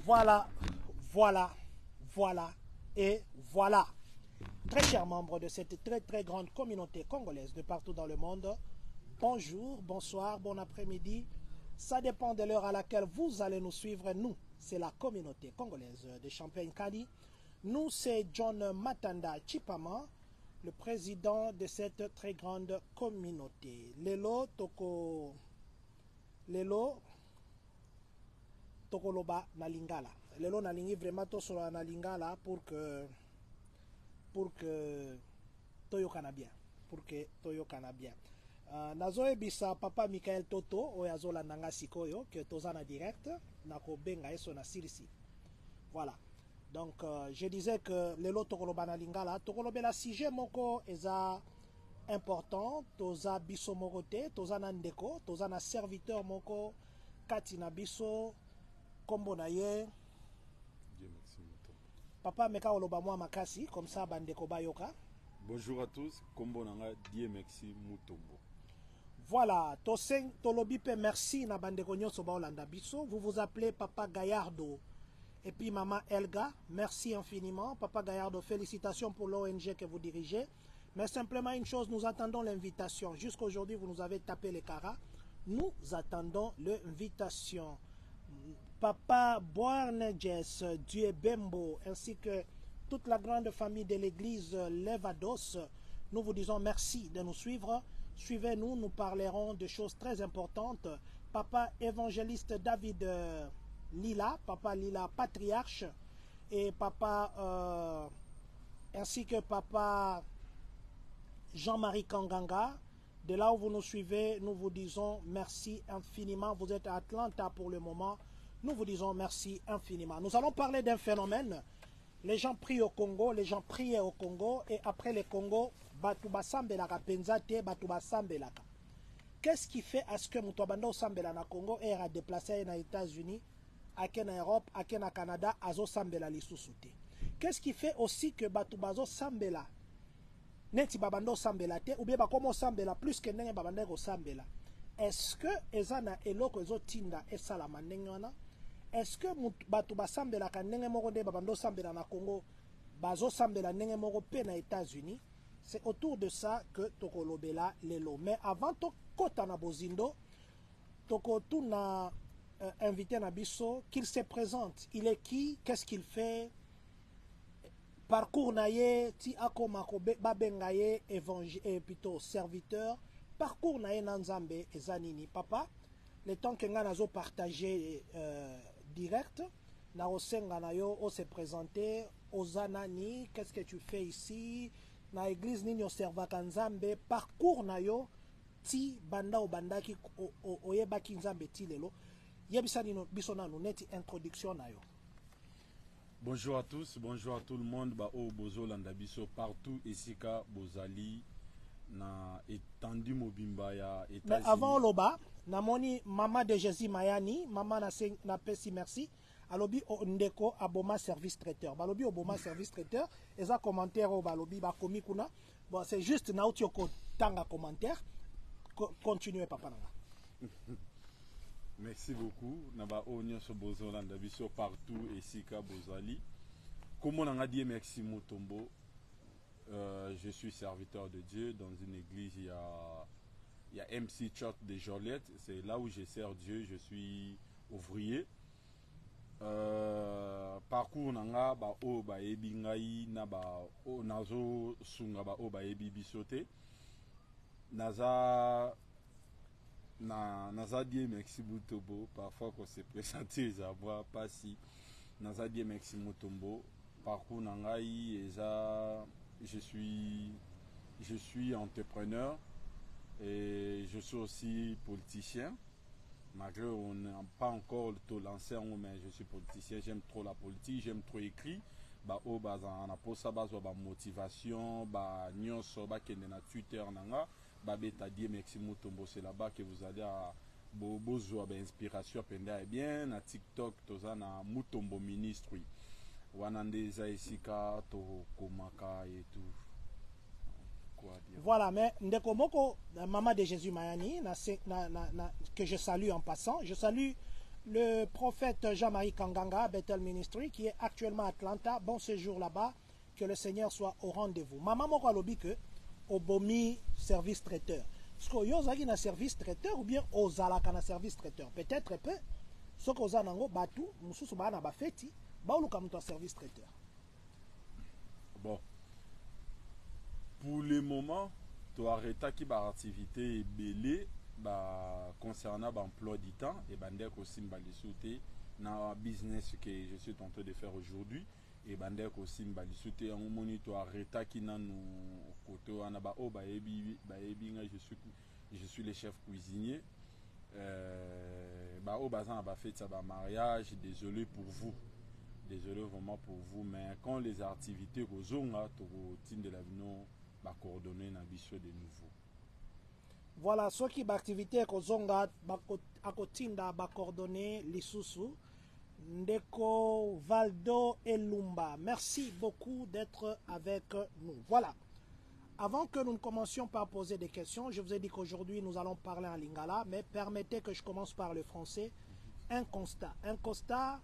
Voilà, voilà, voilà et voilà. Très chers membres de cette très grande communauté congolaise de partout dans le monde, bonjour, bonsoir, bon après-midi. Ça dépend de l'heure à laquelle vous allez nous suivre. Nous, c'est la communauté congolaise de Champagne-Kadi. Nous, c'est John Matanda Chipama, le président de cette très grande communauté. Lelo Tokoloba na Lingala. Lelo na lingi vraiment to sur na Lingala pour que Toyo bien. Pour que Toyo bien. Nazoe bisa papa Michael Toto oyazola nanga sikoyo que tozana direct na ko benga eso na sirisi. Voilà. Donc je disais que lelo tokoloba na Lingala, tokolobela sujet moko eza important, toza biso moko te, toza na ndeko, toza na serviteur moko kati na biso kombo na ye papa meka oloba mwa makasi comme ça bandeko bayoka. Bonjour à tous, kombo nanga Dieu merci Mutombo. Voilà, tolobi pe merci na bandeko nyonso ba olanda biso. Vous vous appelez Papa Gallardo et puis Maman Elga, merci infiniment. Papa Gallardo, félicitations pour l'ONG que vous dirigez. Mais simplement une chose, nous attendons l'invitation. Jusqu'aujourd'hui, vous nous avez tapé les caras. Nous attendons l'invitation. Papa Boarneges, Dieu Bembo, ainsi que toute la grande famille de l'église Levados, nous vous disons merci de nous suivre. Suivez-nous, nous parlerons de choses très importantes. Papa évangéliste David Lila, Papa Lila patriarche, et Papa ainsi que Papa Jean-Marie Kanganga. De là où vous nous suivez, nous vous disons merci infiniment. Vous êtes à Atlanta pour le moment. Nous vous disons merci infiniment. Nous allons parler d'un phénomène. Les gens prient au Congo, les gens priaient au Congo, et après le Congo, Batouba Sambelaka Penzate, Batouba Sambelaka. Qu'est-ce qui fait à ce que Moutouabanda Sambela na Congo est à déplacer aux États-Unis, à Europe, à Canada, à Sambela Lissousouté? Qu'est-ce qui fait aussi que Batoubazo Sambela neti babando sambela te ou bien bakomo sambela plus que ndenge babanda ko sambela? Est-ce que ezana eloko ezotinda esalama ndenge wana? Est-ce que bato basambela ka ndenge moko nde babando sambela na Congo bazo sambela ndenge moko pe na États-Unis? C'est autour de ça que tokolobela lelo. Mais avant to kota na bozindo toko tuna invité na biso qu'il se présente. Il est qui? Qu'est-ce qu'il fait? Parcours naye ti akoma ko babengaye évangile plutôt serviteur. Parcours naye nanzambe ezanini papa. Le temps que nga nazo partager direct na osenga na yo o se présenter ozanani, qu'est-ce que tu fais ici na église nini oserva kanzambe, parcours na yo ti banda o bandaki oyebaki nzambe ti lelo yebisa nino biso nanu neti introduction na yo. Bonjour à tous, bonjour à tout le monde. Ba o bozo landabiso partout esika bozali na étendu mobimba ya États-Unis. Mais avant loba, namoni maman de Jésus Mayani, maman na pesi merci. Alobi ndeko aboma service traiteur. Balobi oboma service traiteur. Eza commentaire o balobi ba komi kuna. Bon, c'est juste na utioko tanga commentaire. Continuez papa nanga. Merci beaucoup. Naba onyo so bozo landa biso partout esika bozali. Comme on a dit merci Mutombo. Je suis serviteur de Dieu dans une église. Il y a MC Church de Joliette. C'est là où je sers Dieu. Je suis ouvrier. Parcours nanga ba o ba ebi ngai na ba o nazo sunga ba o ba ebi bisote. Nazadie Merci Mutombo, parfois qu'on s'est présenté, ça voit pas si Nazadie Merci Mutombo, parcours nangai je suis entrepreneur et je suis aussi politicien. Malgré on n'a pas encore tout lancé, mais je suis politicien, j'aime trop la politique, j'aime trop écrire. Ba o baza na posa bazo ba motivation, ba nyonso ba kende na Twitter nanga. Babeta Dieu Merci Mutombo, c'est là-bas que vous allez à besoin d'inspiration pendant bien na TikTok toza na Mutombo ministry wanandeza isika to komaka et tout. Quoi dire? Voilà, mais ndeko moko maman de Jésus Mayani que je salue en passant. Je salue le prophète Jean-Marie Kanganga, Bethel Ministry, qui est actuellement à Atlanta. Bon séjour là-bas, que le Seigneur soit au rendez-vous. Maman moko alobi que obomi service traiteur. Est-ce que yo zaki na service traiteur ou bien ozalaka na service traiteur? Peut-être peu. Ce que oza nango batu, mususu ba na ba feti, ba oluka muto service traiteur. Bon. Pour le moment, tu arrêtes qui ba activité belé ba concernant l'emploi du temps et bandek aussi mbalisouté na business que je suis en train de faire aujourd'hui et bandek aussi mbalisouté en monitor arrêta qui na nous côté on a ba o ba ebi je suis le chef cuisinier ba o bazan ba fait ça ba mariage, désolé pour vous. Désolé vraiment pour vous, mais quand les activités rozonga to routine de l'avenir ba coordonner na biso de nouveau. Voilà, ce qui activité kozonga akotinda ba coordonner lisusu Ndeko Valdo Elumba. Merci beaucoup d'être avec nous. Voilà. Avant que nous ne commencions par poser des questions, je vous ai dit qu'aujourd'hui nous allons parler en lingala, mais permettez que je commence par le français. Un constat. Un constat,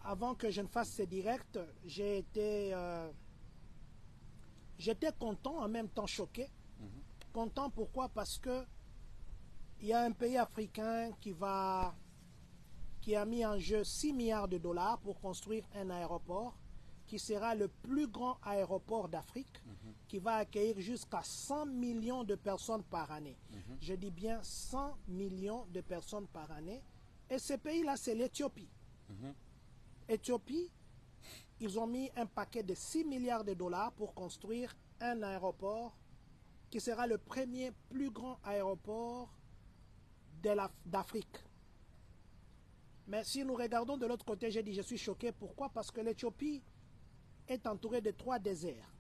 avant que je ne fasse ce direct, j'étais content, en même temps choqué. Content pourquoi? Parce que il y a un pays africain qui a mis en jeu 6 milliards de dollars pour construire un aéroport qui sera le plus grand aéroport d'Afrique, qui va accueillir jusqu'à 100 millions de personnes par année. Je dis bien 100 millions de personnes par année. Et ce pays-là, c'est l'Éthiopie. Éthiopie, ils ont mis un paquet de 6 milliards de dollars pour construire un aéroport qui sera le premier plus grand aéroport d'Afrique. Mais si nous regardons de l'autre côté, j'ai dit je suis choqué. Pourquoi? Parce que l'Éthiopie est entourée de 3 déserts.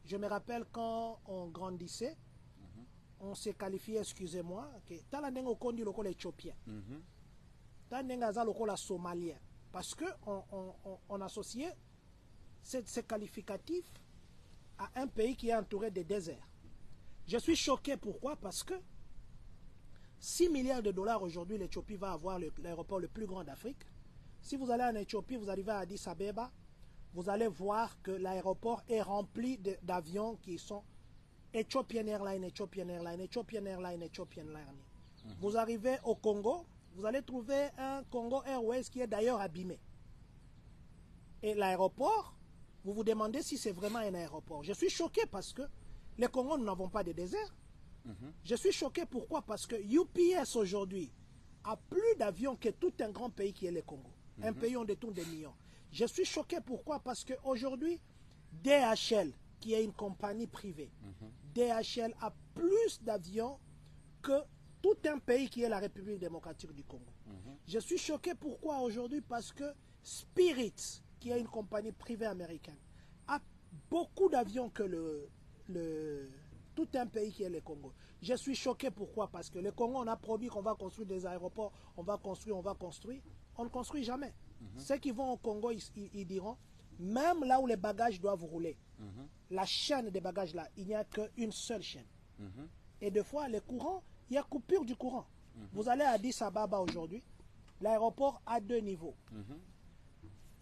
Je me rappelle quand on grandissait, on s'est qualifié, excusez-moi, que Talandengo Kondi loko l'Éthiopien. Talandengaza loko la Somalien. Parce qu'on associait ces qualificatifs à un pays qui est entouré de déserts. Je suis choqué, pourquoi? Parce que 6 milliards de dollars aujourd'hui, l'Éthiopie va avoir l'aéroport le plus grand d'Afrique. Si vous allez en Éthiopie, vous arrivez à Addis Abeba, vous allez voir que l'aéroport est rempli d'avions qui sont Ethiopian Airlines, Ethiopian Airlines, Ethiopian Airlines, Ethiopian Airlines. Vous arrivez au Congo, vous allez trouver un Congo Airways qui est d'ailleurs abîmé. Et l'aéroport, vous vous demandez si c'est vraiment un aéroport. Je suis choqué parce que les Congos, nous n'avons pas de désert. Je suis choqué, pourquoi? Parce que UPS aujourd'hui a plus d'avions que tout un grand pays qui est le Congo. Un pays où on détourne des millions. Je suis choqué, pourquoi? Parce qu'aujourd'hui, DHL, qui est une compagnie privée, DHL a plus d'avions que tout un pays qui est la République démocratique du Congo. Je suis choqué, pourquoi aujourd'hui? Parce que Spirit, qui est une compagnie privée américaine, a beaucoup d'avions que tout un pays qui est le Congo. Je suis choqué, pourquoi? Parce que le Congo, on a promis qu'on va construire des aéroports, on va construire. On ne construit jamais. Ceux qui vont au Congo, ils diront, même là où les bagages doivent rouler, la chaîne des bagages là, il n'y a qu'une seule chaîne. Et des fois, les courants, il y a coupure du courant. Vous allez à Addis Ababa aujourd'hui, l'aéroport a 2 niveaux.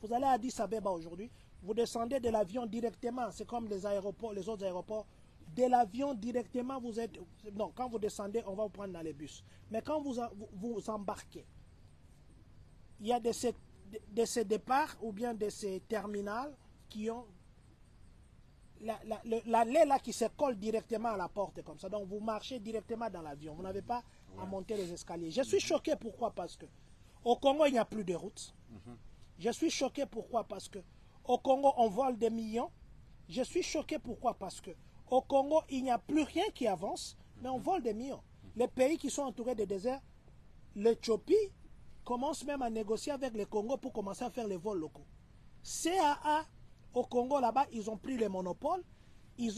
Vous allez à Addis Ababa aujourd'hui, vous descendez de l'avion directement, c'est comme les autres aéroports, de l'avion directement, vous êtes... Non, quand vous descendez, on va vous prendre dans les bus. Mais quand vous embarquez, il y a de ces départs ou bien de ces terminales qui ont l'allée là qui se colle directement à la porte comme ça. Donc vous marchez directement dans l'avion. Vous n'avez pas à monter les escaliers. Je suis choqué, pourquoi? Parce que au Congo, il n'y a plus de routes. Je suis choqué, pourquoi? Parce que au Congo, on vole des millions. Je suis choqué, pourquoi? Parce que au Congo, il n'y a plus rien qui avance, mais on vole des millions. Les pays qui sont entourés de déserts, l'Éthiopie commence même à négocier avec le Congo pour commencer à faire les vols locaux. CAA, au Congo, là-bas, ils ont pris le monopole. Ils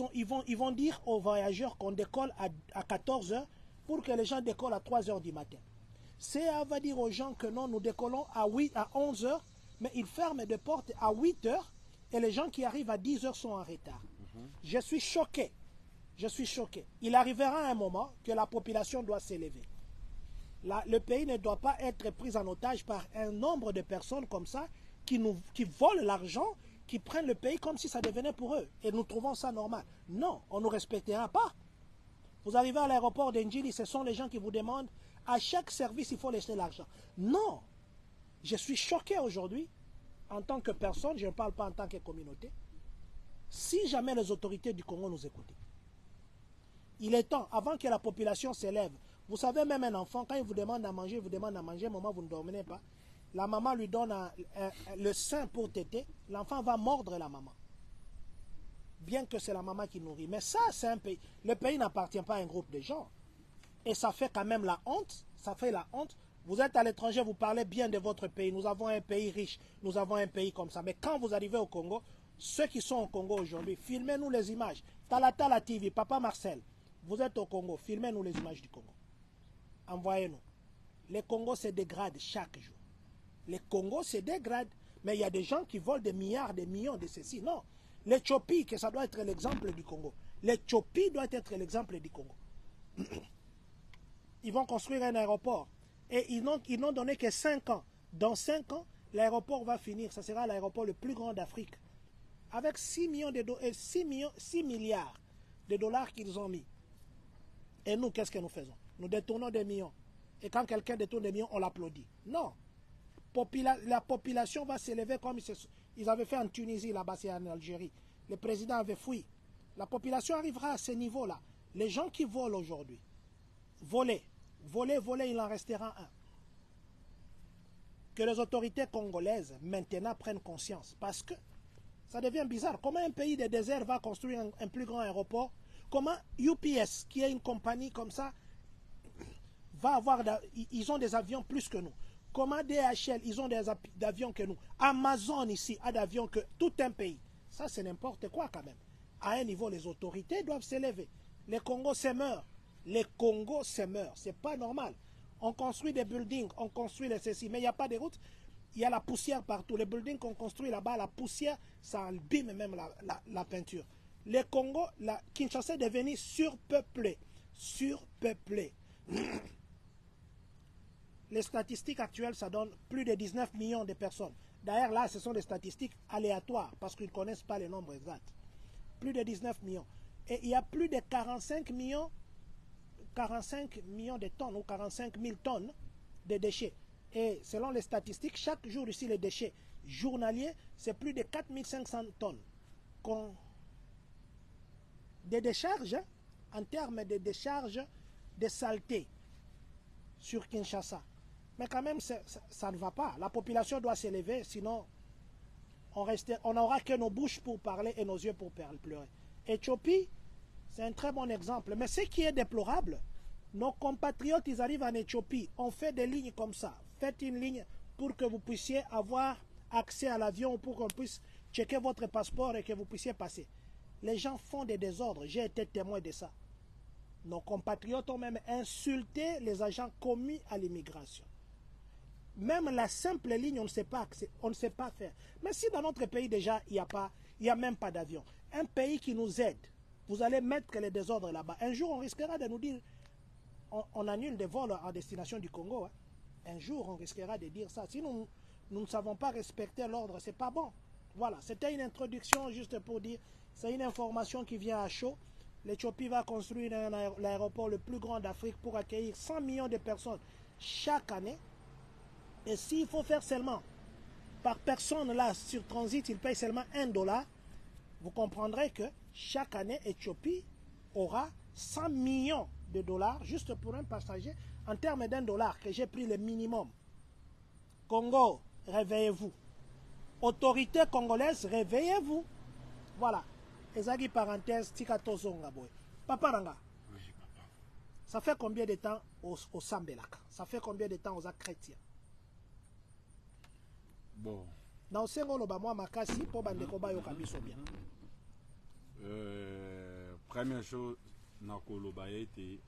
vont dire aux voyageurs qu'on décolle à 14 h pour que les gens décollent à 3 h du matin. CAA va dire aux gens que non, nous décollons à 11 h, mais ils ferment des portes à 8 h et les gens qui arrivent à 10 h sont en retard. Je suis choqué. Je suis choqué. Il arrivera un moment que la population doit s'élever. Le pays ne doit pas être pris en otage par un nombre de personnes comme ça qui volent l'argent, qui prennent le pays comme si ça devenait pour eux. Et nous trouvons ça normal. Non, on ne nous respectera pas. Vous arrivez à l'aéroport d'Ndjili, ce sont les gens qui vous demandent, à chaque service, il faut laisser l'argent. Non, je suis choqué aujourd'hui, en tant que personne, je ne parle pas en tant que communauté, si jamais les autorités du Congo nous écoutaient. Il est temps, avant que la population s'élève, vous savez, même un enfant, quand il vous demande à manger, maman, vous ne dormez pas. La maman lui donne le sein pour téter, l'enfant va mordre la maman. Bien que c'est la maman qui nourrit. Mais ça, c'est un pays. Le pays n'appartient pas à un groupe de gens. Et ça fait quand même la honte. Ça fait la honte. Vous êtes à l'étranger, vous parlez bien de votre pays. Nous avons un pays riche. Nous avons un pays comme ça. Mais quand vous arrivez au Congo, ceux qui sont au Congo aujourd'hui, filmez-nous les images. Talatala TV, Papa Marcel, vous êtes au Congo, filmez-nous les images du Congo. Envoyez-nous. Le Congo se dégrade chaque jour. Le Congo se dégrade. Mais il y a des gens qui volent des milliards, des millions de ceci. Non. L'Éthiopie, que ça doit être l'exemple du Congo. L'Éthiopie doit être l'exemple du Congo. Ils vont construire un aéroport. Et ils n'ont donné que 5 ans. Dans 5 ans, l'aéroport va finir. Ça sera l'aéroport le plus grand d'Afrique. Avec 6 milliards de dollars qu'ils ont mis. Et nous, qu'est-ce que nous faisons? Nous détournons des millions. Et quand quelqu'un détourne des millions, on l'applaudit. Non. La population va s'élever comme ils avaient fait en Tunisie, là-bas, c'est en Algérie. Le président avait fui. La population arrivera à ce niveau-là. Les gens qui volent aujourd'hui, voler, il en restera un. Que les autorités congolaises, maintenant, prennent conscience. Parce que ça devient bizarre. Comment un pays de désert va construire un plus grand aéroport? Comment UPS, qui est une compagnie comme ça, va avoir... Ils ont des avions plus que nous. Comment DHL, ils ont des avions que nous. Amazon ici a d'avions que tout un pays. Ça, c'est n'importe quoi quand même. À un niveau, les autorités doivent s'élever. Les Congos se meurent. Les Congos se meurent. C'est pas normal. On construit des buildings, on construit les ceci, mais il n'y a pas de routes. Il y a la poussière partout. Les buildings qu'on construit là-bas, la poussière, ça abîme même la peinture. Les Congos, la Kinshasa est devenue surpeuplée. Surpeuplée. Les statistiques actuelles, ça donne plus de 19 millions de personnes. D'ailleurs, là, ce sont des statistiques aléatoires parce qu'ils ne connaissent pas les nombres exacts. Plus de 19 millions. Et il y a plus de 45 millions de tonnes ou 45 000 tonnes de déchets. Et selon les statistiques, chaque jour ici, les déchets journaliers, c'est plus de 4 500 tonnes. Des décharges, en termes de décharges de saleté sur Kinshasa. Mais quand même, ça ne va pas. La population doit s'élever, sinon on n'aura que nos bouches pour parler et nos yeux pour pleurer. Éthiopie, c'est un très bon exemple. Mais ce qui est déplorable, nos compatriotes, ils arrivent en Éthiopie. On fait des lignes comme ça. Faites une ligne pour que vous puissiez avoir accès à l'avion, pour qu'on puisse checker votre passeport et que vous puissiez passer. Les gens font des désordres. J'ai été témoin de ça. Nos compatriotes ont même insulté les agents commis à l'immigration. Même la simple ligne, on ne sait pas faire. Mais si dans notre pays déjà, il n'y a même pas d'avion, un pays qui nous aide, vous allez mettre les désordres là-bas. Un jour, on risquera de nous dire, on annule des vols à destination du Congo. Hein. Un jour, on risquera de dire ça. Si nous ne savons pas respecter l'ordre, c'est pas bon. Voilà, c'était une introduction juste pour dire, c'est une information qui vient à chaud. L'Éthiopie va construire l'aéroport le plus grand d'Afrique pour accueillir 100 millions de personnes chaque année. Et s'il faut faire seulement, par personne là, sur transit, il paye seulement $1, vous comprendrez que chaque année, Éthiopie aura 100 millions de dollars juste pour un passager, en termes $1, que j'ai pris le minimum. Congo, réveillez-vous. Autorités congolaises, réveillez-vous. Voilà. Ezagi parenthèse, Tikato Zongaboy. Papa Ranga. Oui, papa. Ça fait combien de temps au Sambelaka? Ça fait combien de temps aux chrétiens? Bon. Dans ce moment, moi, Makasi, pour Bandeko Bayoka biso bien. Première chose, Nakoloba était,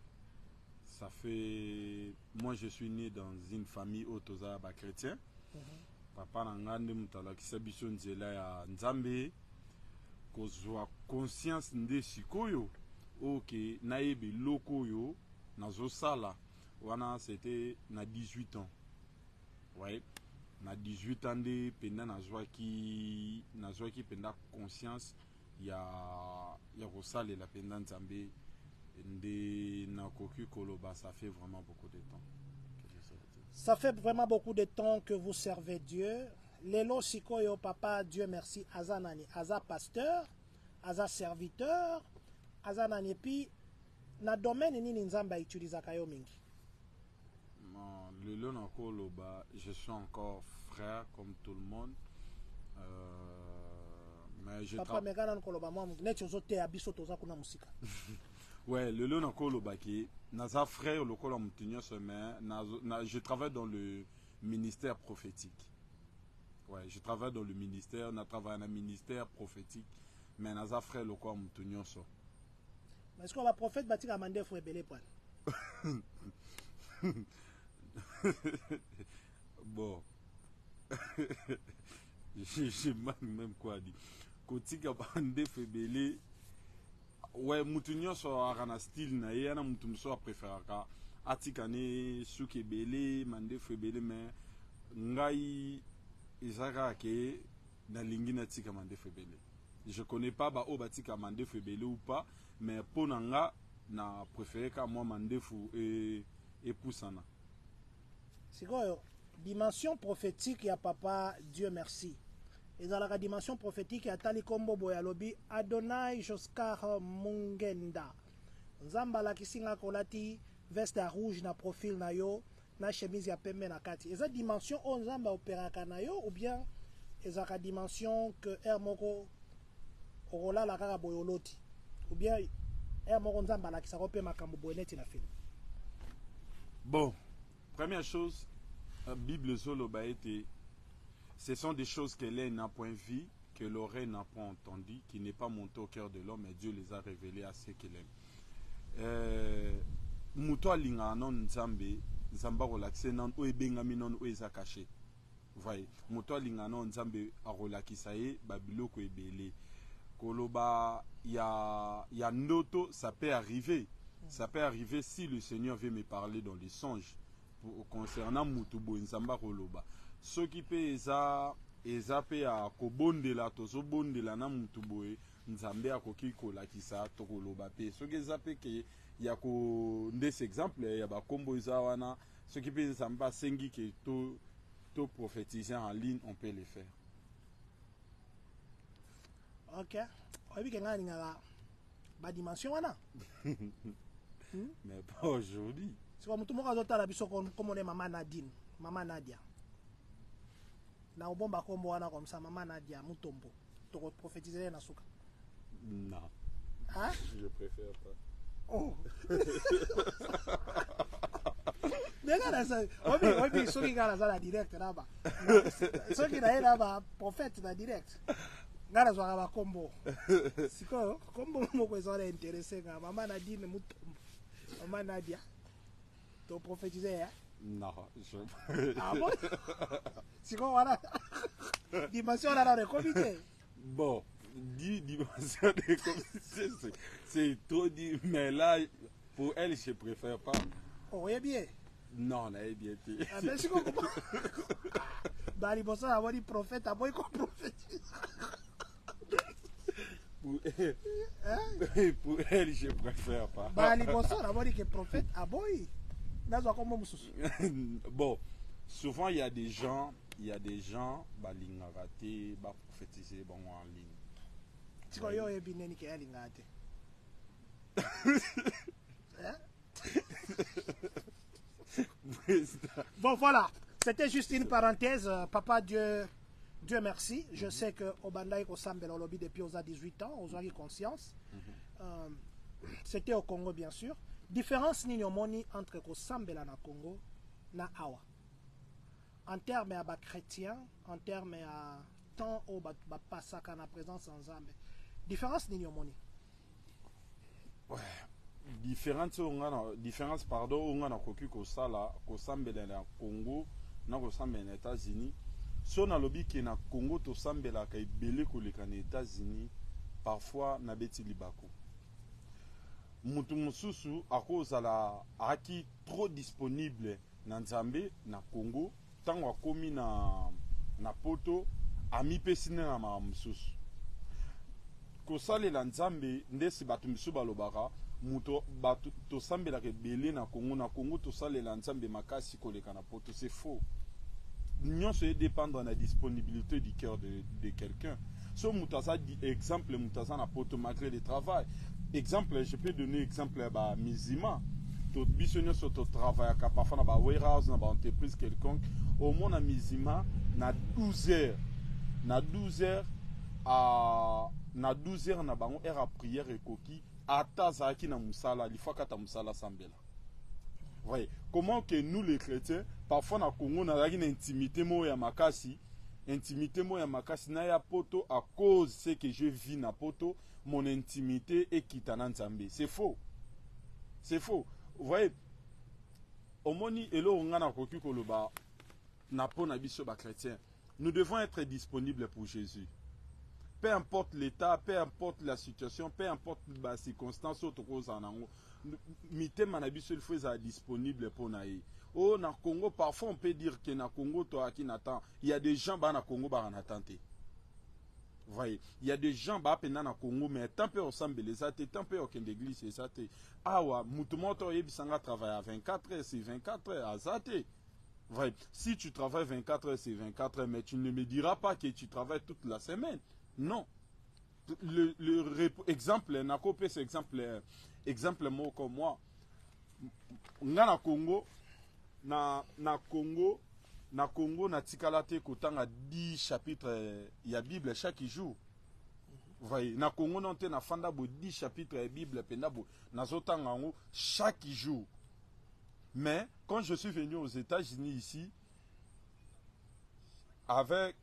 ça fait. Moi, je suis né dans une famille autoza chrétien. Papa Nangande Mutalakisa biso nzela ya Nzambe. Kozwa conscience nde sikoyo. Ok, nayebi loko yo, nazosala. wana c'était na 18 ans. Ouais. Na 18 ans de penda nazwaki penda conscience ya kosala la penda nzambe nde nakoki koloba ça fait vraiment beaucoup de temps. Ça fait vraiment beaucoup de temps que vous servez Dieu. Lelo sikoyo papa Dieu merci aza nani aza pasteur, aza serviteur, aza nani puis na domaine nini nzamba utiliza kayo mingi. Lelo nakoloba je suis encore frère comme tout le monde. Mais je papa megana nkoloba mwa neti ozote abiso toza kuna musika. Ouais, le lieu nakoloba ki naza frère lokola mutinyo mais je travaille dans le ministère prophétique. Ouais, je travaille dans le ministère, na travaille dans le ministère prophétique, mais naza frère lokola mutinyo so. Mais est-ce qu'on va prophète batika mande frère belé poil? Bon. Je sais même quoi dire. Kotika bande febele. Ouais, mutunyo so arana style na ye na mutum so préféraka atika ne suke belé mande febele mais ngai izaka ke na lingi na tika mande febele. Je connais pas ba o batika mande febele ou pas, mais pour nanga na préféré ka moi mande fu et poussana. Sikoyo dimension prophétique ya papa Dieu merci. Et dans la dimension prophétique ya tali kombo boyalobi Adonai Joskar Mungenda. Nzamba la kisinga kolati veste à rouge na profil na yo na chemise ya pembe na kati. Eza dimension on nzamba operaka na yo ou bien eza dimension que moko orola la kaka boyoloti ou bien moko nzamba la kisako pe makambo boyeneti na film. Bon, première chose, la Bible solo ba été ce sont des choses que l'œil n'a point vues, que l'oreille n'a pas entendues, qui n'est pas monté au cœur de l'homme, mais Dieu les a révélées à ceux qu'il aime. Muto alinga non nzambe, nzamba relaxé non o ebengami non o eza caché. Voyez, muto alinga non nzambe a relakisa ye babiloko ebele. Koloba ya ndoto, ça peut arriver. Ça peut arriver si le Seigneur veut me parler dans les songes concernant mutubo nzamba koloba. Ce qui peut eza pe ya kobondela tozobondela na mutu boye nzambe akoki kolakisa tokoloba pe soki eza pe ke ya ko ndese exemple ya bakombo eza wana soki pe nzambe asengi ke to prophétiser en ligne on peut le faire. Ok, oyebi ke ngai ningaka ba dimension wana. Mais pas aujourd'hui. C'est comme mutu moko azotala biso comme on est maman Nadine, maman Nadia. Na obomba kombo wana comme ça maman Nadia Mutombo to prophétiser na suka. Non. Hein? Je préfère pas. Oh. Nega ça. Obi soki ngala za la direct là-bas. Soki na ela ba prophète na direct. Ngala zo ba kombo. Siko kombo moko zo intéressé nga maman Nadine Mutombo. Maman Nadia to prophétiser hein? Non, je... Ah bon? C'est quoi, voilà? Dimension là dans le comité. Bon, 10 dimensions de comité, c'est trop dit. Mais là, pour elle, je préfère pas. Oh, oui, bien. Non, elle est bien. Ah, ben, c'est quoi? Bah, les bons avoir dit prophète, à moi, comme prophète. Pour elle, je préfère pas. Bah, les bons avoir dit que prophète, à moi. Bon, souvent il y a des gens, balingaraté, ba prophétiser bon en ligne. Tu vois yo ebineni ke alingate. Bon voilà, c'était juste une parenthèse. Papa Dieu merci. Je sais que Obanda ko sambela lobby depuis aux 18 ans, aux avez conscience. C'était au Congo bien sûr. Différence ni nyomoni entre Kosambela na Congo na Awa. En termes à chrétien, en termes à temps au pasaka na présence en Zambé. Différence ni nyomoni. Ouais. Différence pardon on a koki kosala Kosambela na Congo na Kosambela na États-Unis. So na lobi ki na Congo to sambela ka ibele koleka na États-Unis parfois na beti libako. mutu mususu akozala aki trop disponible na Nzambe na Congo tango akomi na poto amipesi na mususu kosalela Nzambe ndesi bato misu balobaka muto bato tosambelaka ebele na Congo tosalela Nzambe makasi koleka na poto. C'est faux. Nyonso dépendre de la disponibilité du cœur de quelqu'un. So mutaza dit exemple mutaza na poto malgré le travail. Exemple, je peux donner exemple ba Mizima. To bisonyo so to travail ka parfois na ba warehouse na ba entreprise quelconque. Au moins na Mizima na 12 heures. Na 12 heures na bango heure à prière et koki ata zaki na musala il faut kata musala sambela. Ouais. Comment que nous les chrétiens parfois na Congo na une intimité mo ya makasi na ya poto à cause c'est que je vis na poto mon intimité est kitana Nzambe. C'est faux. C'est faux. Vous voyez omoni elo ngana koki koloba na po na biso ba chrétien. Nous devons être disponibles pour Jésus. Peu importe l'état, peu importe la situation, peu importe la circonstance, il faut être disponible pour naï. Oh, na Congo, parfois on peut dire que na Congo, toi qui n'attend, il y a des gens na Congo qui n'attendent. Voyez, il y a des gens qui na Congo, mais tant peu ensemble les athées, tant peu aucune église les athées. Ah ouais, moutumoto yebisanga travaille à 24 heures, c'est 24 heures à zaté. Voyez, si tu travailles 24 heures, c'est 24 heures, mais tu ne me diras pas que tu travailles toute la semaine. Non. Exemple, na copé c'est exemple moi comme moi. Na Congo, na Congo na tikalate kotanga 10 chapitres ya Bible chaque jour. Voyez, na Congo non te na fanda bo 10 chapitres ya Bible penda bo nazotanga ngo chaque jour. Mais quand je suis venu aux États-Unis ici avec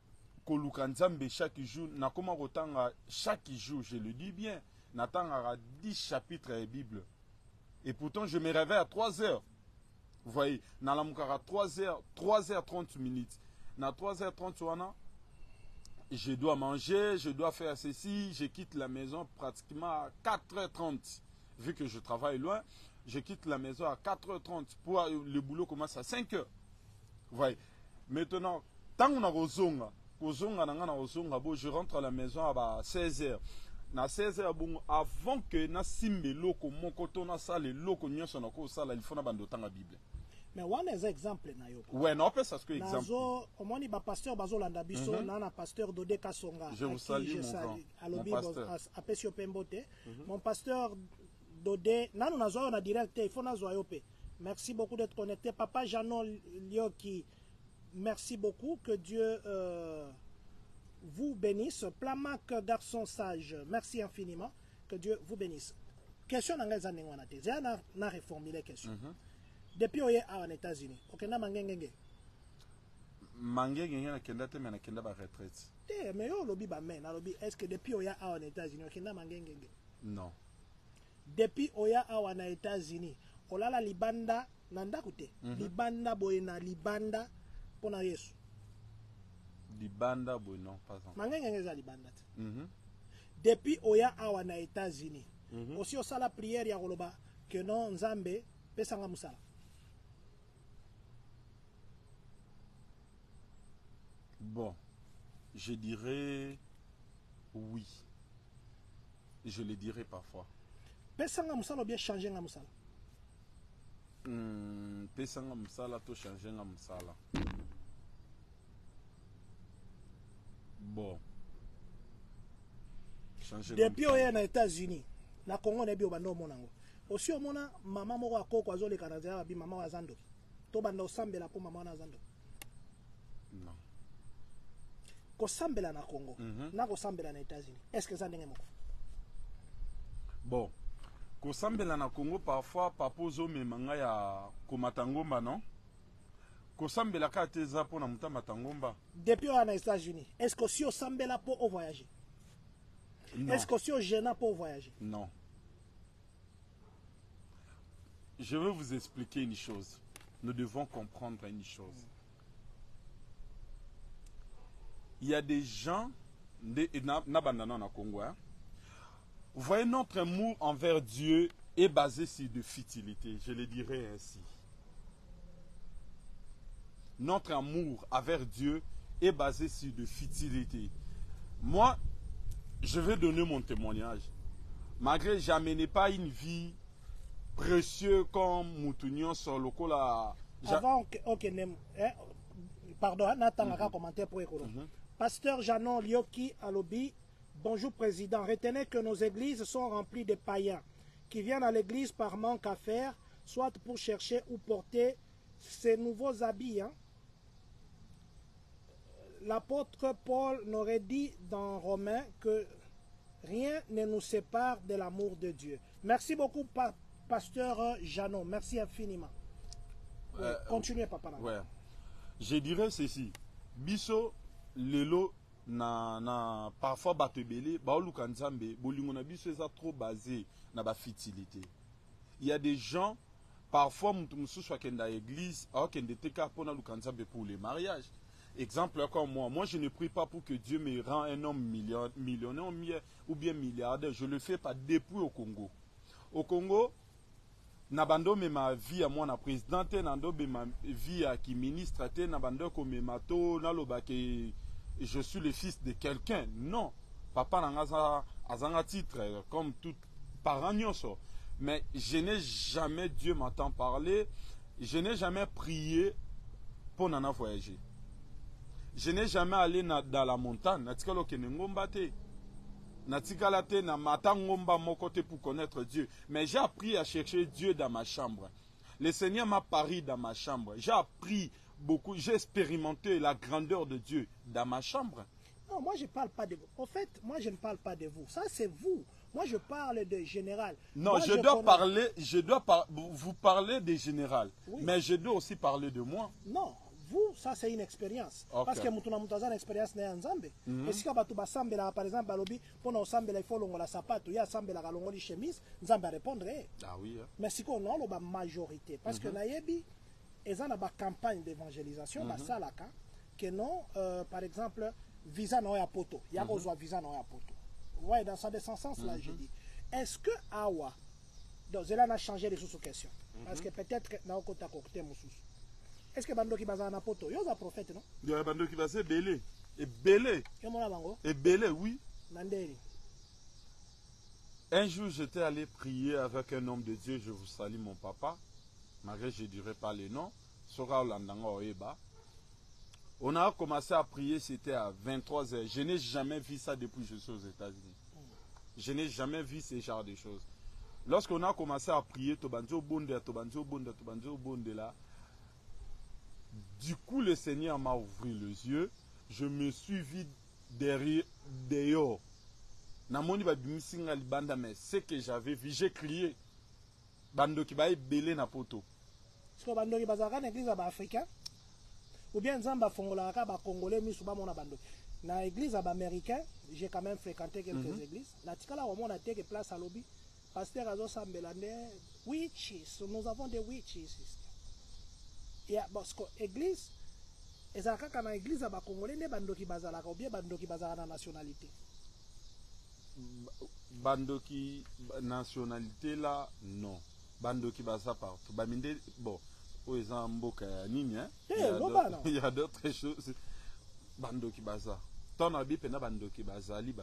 Koluka Nzambe chaque jour, na koma rotanga chaque jour, je le dis bien, natanga 10 chapitres de Bible. Et pourtant je me réveille à 3 heures. Vous voyez, na la mukara 3h30 minutes. Na 3h30 wana, je dois manger, je dois faire ceci, je quitte la maison pratiquement à 4h30. Vu que je travaille loin, je quitte la maison à 4h30 pour le boulot commence à 5h. Vous voyez, maintenant, tant qu'on a rozonga, je rentre à la maison à 16h. Na 16h bon avant que na simbe loko mon koto na sale loko nyonso na ko sala il faut na bando tanga Bible. Mais one is exemple na yo. Ouais, non, ça ce que exemple. Nazo omoni ba pasteur bazo landa biso na pasteur Dodé Kasonga. Je vous salue mon pasteur. Apesio Pembote. Mon pasteur Dodé nanu nazo na direct il faut nazo yope. Merci beaucoup d'être connecté. Papa Janon Lioki. Merci beaucoup, que Dieu vous bénisse. Plamac, garçon sage, merci infiniment, que Dieu vous bénisse. Question dans les années, j'ai reformulé la question. Depuis on est aux États-Unis, ok, na mangengenge. Mangengenge na kenda te na kenda ba retraite. Mais yo lobi ba men, lobi est-ce que depuis on est aux États-Unis, ok, na mangengenge? Non. Depuis on est aux États-Unis, on a la libanda nanda koute. Libanda boyena libanda. Pona Yesu. Libanda bon non pas encore. Mangenge za libanda. Depuis oya awa na États-Unis. Aussi osala prière ya koloba que non Nzambe pesanga musala. Bon, je dirais oui. Je le dirais parfois. Pesanga musala ou bien changer nga musala. Pesanga musala to changer nga musala. Bon. Changer depuis oya na États-Unis, na Congo na bio bando monango. Aussi o mona mama moko akoko azole kanazela bi mama wa zando. To banda osambela po mama na zando. Non. Ko sambela na Congo, na ko sambela na États-Unis. Est-ce que ça ndenge moko? Bon. Ko sambela na Congo parfois papozo memanga ya komatangomba non? Ko sambela ka teza po na muta matangomba. Depuis on est aux États-Unis, est-ce que si on sambela pour voyager? Est-ce que si on gêne pour voyager? Non. Je vais vous expliquer une chose. Nous devons comprendre une chose. Il y a des gens na Congo. Vous voyez notre amour envers Dieu est basé sur de futilité, je le dirais ainsi. Notre amour envers Dieu est basé sur de futilité. Moi, je vais donner mon témoignage. Malgré que je n'amenais pas une vie précieuse comme Moutounion sur le coup là. Avant que pardon, Nathan a commenté pour écouter. Pasteur Janon Lioki Alobi, bonjour président. Retenez que nos églises sont remplies de païens qui viennent à l'église par manque à faire, soit pour chercher ou porter ces nouveaux habits. Hein. L'apôtre Paul n'aurait dit dans Romains que rien ne nous sépare de l'amour de Dieu. Merci beaucoup, pasteur Janon. Merci infiniment. Continuez, papa. Ouais. Je dirais ceci. Biso, lelo, na parfois batebele, baoluka nzambe, bolingo na biso eza trop basé na ba futilité. Il y a des gens, parfois, musu soit kenda église, alors kende teka pona luka nzambe pour les mariages. Exemple comme moi. Moi, je ne prie pas pour que Dieu me rende un homme millionnaire ou bien milliardaire. Je le fais pas depuis au Congo. Au Congo, nabando me ma vie à moi na présidente, nando be ma vie à qui ministre, nabando comme mato, naloba que je suis le fils de quelqu'un. Non. Papa n'a azanga titre comme tout parent nyoso. Mais je n'ai jamais, Dieu m'entend parler, je n'ai jamais prié pour n'en voyager. Je n'ai jamais allé dans la montagne. Natikalo ke ngomba te. Natikala te na mata ngomba mon côté pour connaître Dieu. Mais j'ai appris à chercher Dieu dans ma chambre. Le Seigneur m'a parlé dans ma chambre. J'ai appris beaucoup. J'ai expérimenté la grandeur de Dieu dans ma chambre. Non, moi je ne parle pas de vous. En fait, moi je ne parle pas de vous. Ça c'est vous. Moi je parle de général. Non, moi, je dois vous parler des général. Oui. Mais je dois aussi parler de moi. Non. Vous, ça c'est une expérience. Okay. Parce que nous avons une expérience dans Nzambe. Et si tu as sambela, par exemple, balobi, pour sambela, il faut la sapato, il y a sambela galongoli chemise, Nzambe répondrait. Ah oui. Mais si on a la majorité, parce que nayebi, ils ont une campagne d'évangélisation, ça là, que non, par exemple, visa non ya poto, il y a besoin visa non ya poto. Ouais, dans ce sens là, je dis. Est-ce que Awa, donc là on a changé les sous-questions, parce que peut-être que dans le côté côté moussous. Est-ce que bando qui baza na poto yo za prophète non? Ya bando qui baza belé et belé. Yo mona bango? Et belé oui. Nandeli. Un jour j'étais allé prier avec un homme de Dieu, je vous salue mon papa. Malgré je dirais pas les noms, Sora Olandanga Oeba. On a commencé à prier, c'était à 23h. Je n'ai jamais vu ça depuis que je suis aux États-Unis. Je n'ai jamais vu ce genre de choses. Lorsqu'on a commencé à prier, Tobanzo Bonde là. Du coup, le Seigneur m'a ouvert les yeux. Je me suis vu dehors. Mais ce que j'avais vu, j'ai crié. Bando qui va belé na poto. Est-ce que bando qui va dans l'église africaine? Ou bien Zamba Fongolaka, ba Congolais, Misuba Mona Bando. Dans l'église américaine, j'ai quand même fréquenté quelques églises. La Tikala, on a été place à lobby. Pasteur Azo Sambelane, witches. Nous avons des witches. Et parce que l'église, et ça quand l'église a congolais ne bando qui bazala ou bien bando qui bazala na nationalité. Bando qui nationalité là non. Bando qui bazala partout. Baminde bon, aux mboka nini hein. Il y a d'autres choses. Bando qui bazala. Ton abi pena bando qui bazali.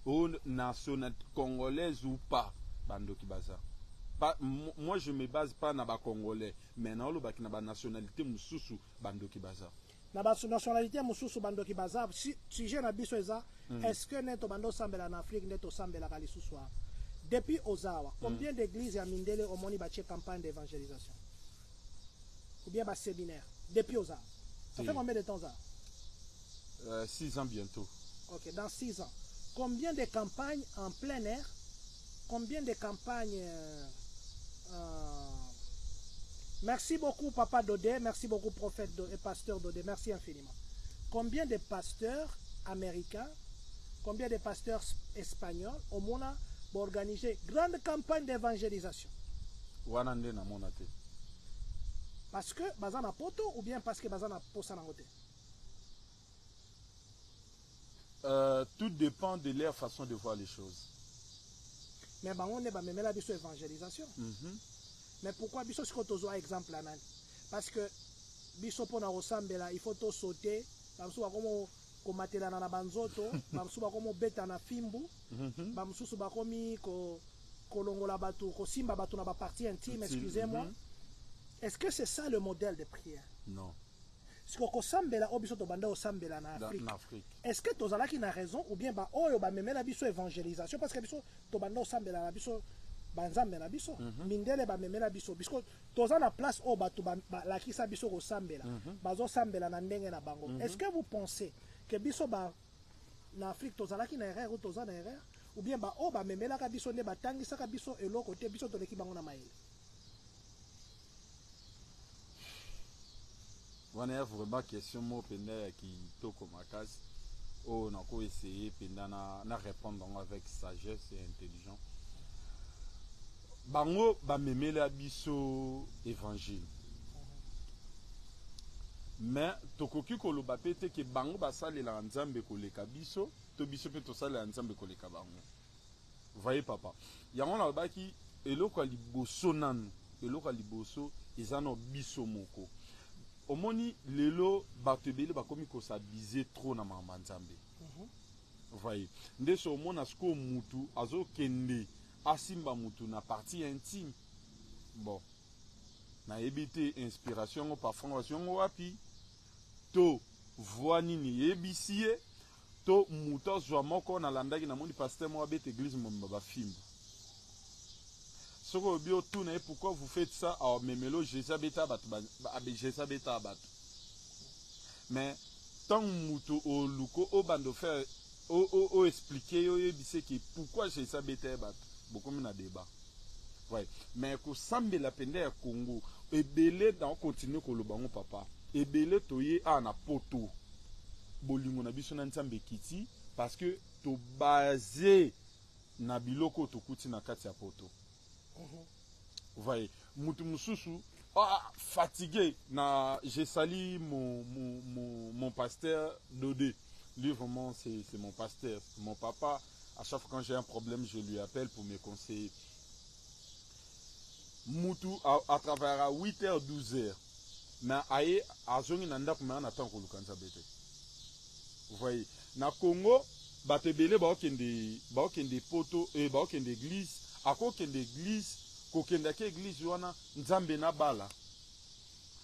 Ou nationalité congolaise ou pas bando qui bazala. Moi je me base pas na ba congolais mais na lo ba ki na ba nationalité mususu bando ki baza na ba nationalité mususu bando ki baza si je na biso eza est-ce que neto bando sambela en Afrique neto sambela kali suswa depuis Ozawa combien d'églises ya Mindele au moni ba che campagne d'évangélisation ou bien ba séminaire depuis Ozawa ça fait combien de temps ça 6 ans bientôt. OK, dans 6 ans combien de campagnes en plein air, combien de campagnes merci beaucoup Papa Dodé, merci beaucoup prophète et pasteur Dodé, merci infiniment. Combien de pasteurs américains, combien de pasteurs espagnols au monde ont organisé grande campagne d'évangélisation? Parce que bazana poto ou bien parce que bazana posanagote? Tout dépend de leur façon de voir les choses. mais bango ne ba memela biso évangélisation. Mais pourquoi biso siko tozo exemple anani? Parce que biso pona resambela il faut to sauter, bamusu bakomo komatela na banzoto, bamusu bakomo beta na fimbu, bamusu bakomi ko kolongola batu, ko simba batu na ba partie intime, excusez-moi. Est-ce que c'est ça le modèle de prière? Non. Si ko sambela obiso to banda osambela na Afrique. Est-ce que tozalaki na raison ou bien ba oyo ba memela biso évangélisation parce que biso to banda osambela na biso banzambe na biso mindele ba memela biso biso toza na place o batu ba lakisa biso ko sambela bazo sambela na ndenge na bango. Est-ce que vous pensez que biso ba na Afrique tozalaki na erreur ou toza na erreur ou bien ba o ba memela ka biso ne batangisa ka biso eloko te biso toleki bango na maele? Wana ya vraiment question mo penda qui toko makas o na ko essayer penda na répondre avec sagesse et intelligence. Bango ba memela biso évangile. Mais tokoki koloba pete ke bango basalela nzambe koleka biso to biso pe tosalela nzambe koleka bango. Voyez papa. Yango na baki eloko liboso nanu, eloko liboso ezano biso moko. Omoni lelo batebele bakomi ko s'abiser trop na mama nzambe. Voyez. Ndeso omona sko mutu azo kende asimba mutu na partie intime. Bon. Na ebite inspiration par formation wapi to voix nini yebisie to muta zwa moko na landaki na moni pasteur mo abete église mo ba fimba. Soko bio tout na pourquoi vous faites ça à memelo Jézabeta bat Jézabeta bat. Mais tant mutu o luko o bando faire o expliquer yo yebise ki pourquoi Jézabeta bat. Beaucoup na débat. Ouais. Mais ko sambe la pende ya Congo ebele dans continuer ko lobango papa. Ebele toye ana poto. Bolingo na biso na nzambe kiti parce que to basé na biloko to kuti na kati ya poto. Vous voyez, mutu mususu fatigué na j'ai sali mon pasteur Dodé. Lui vraiment c'est mon pasteur, mon papa. À chaque fois quand j'ai un problème, je lui appelle pour me conseiller. Mutu à travers 8h 12h. Mais aye azongi nanda kuma na temps ko lukanza bete. Vous voyez, na Congo batebele ba okende poto et ba okende église, akokende église, kokenda ke église wana nzambe na bala.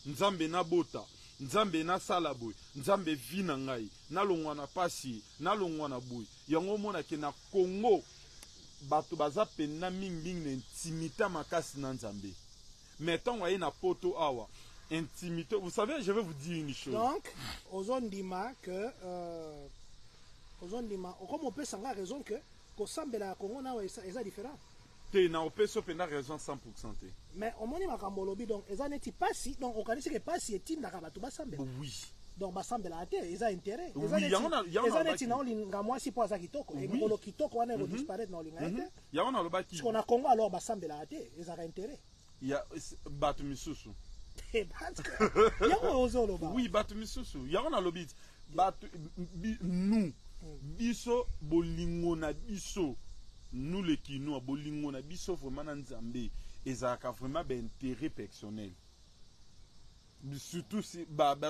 Nzambe na bota, nzambe na salaboy, nzambe vina ngai, na longwa na pasi, na longwa na boy. Yango mona ke na Congo bato baza pena mingi na intimité makasi na nzambe. Mettons aye na poto awa. Intimité, vous savez, je vais vous dire une chose. Donc, ozondima que ozondima, comme on peut s'en avoir raison que Kosambela Congo na est différent. Te na opeso pena raison 100%. Mais au moment makambo lobi donc eza neti pasi donc on connaît que pasi etinda ka bato basambela. Oui. Donc basambela ate eza intérêt. Eza neti na olinga mwasi po aza kitoko et ngolo kitoko wana eko disparaître na olinga ate. Ya ona loba ki. Parce qu'on a Congo alors basambela ate eza intérêt. Ya bato misusu. Oui, bato misusu. Ya ona lobi bato nous biso bolingo na biso. Nous les Kinois, bolingo na biso vraiment na nzambe ezaka vraiment ben intérêt personnel. Surtout si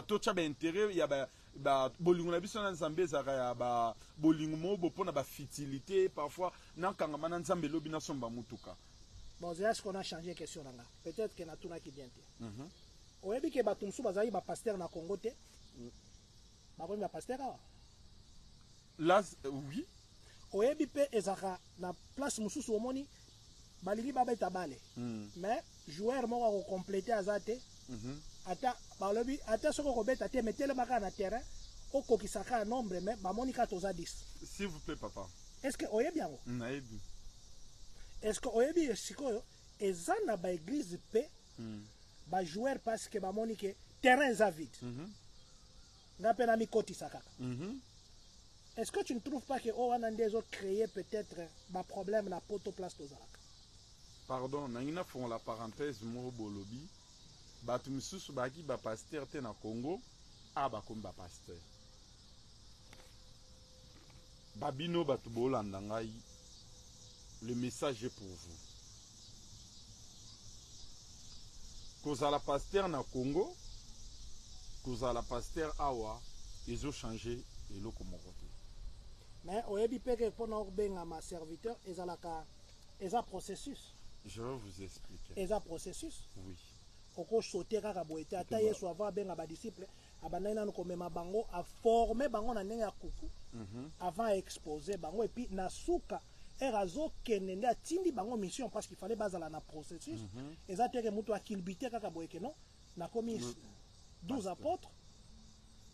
to cha ben intérêt ya ba bolingo na biso na nzambe ezaka ya ba bolingo mo bo pona ba fertilité parfois na kangama na nzambe lobi na somba mutuka. Bon, c'est ce qu'on a changé question là. Peut-être que na tuna ki bien te. Oyebi ke batumsu bazali ba pasteur na Congo te. Ba ko ba pasteur là. Là oui. Oyebi pe ezaka na place mususu omoni balingi babeta bale mais joueur moko ko compléter azate ata balobi ata soko ko beta te metele maka na terrain okokisaka nombre mais bamoni ka toza 10. S'il vous plaît papa. Est-ce que oyebi yango? Naebi. Est-ce que oyebi sikoyo ezana ba église pe ba joueur parce que bamoni ke terrain za vide. Ngapena mi kotisa kaka. Est-ce que tu ne trouves pas que Owanandez a créé peut-être un problème na poto place Tozalak? Pardon, na font la parenthèse mo bolobi. Batu misusu baki ba pasteur te na Congo, ba comme ba pasteur. Babino batu bolanda ngai. le message est pour vous. Kozala pasteur na Congo, kozala pasteur awa, ils ont changé et l'eau comme côté. Mais oyebi peke pona benga ma serviteur ezalaka eza processus. Je vais vous expliquer. Eza processus. Oui. Oko sauter kaka boete ata Yesu ava benga ba disciple abandai nanu komema bango a former bango na ndenge ya kuku avant exposer bango et puis na suka erazo kenende atindi bango mission parce qu'il fallait bazala na processus. Eza teke mutu akilbite kaka boeke non na komi 12 apôtres.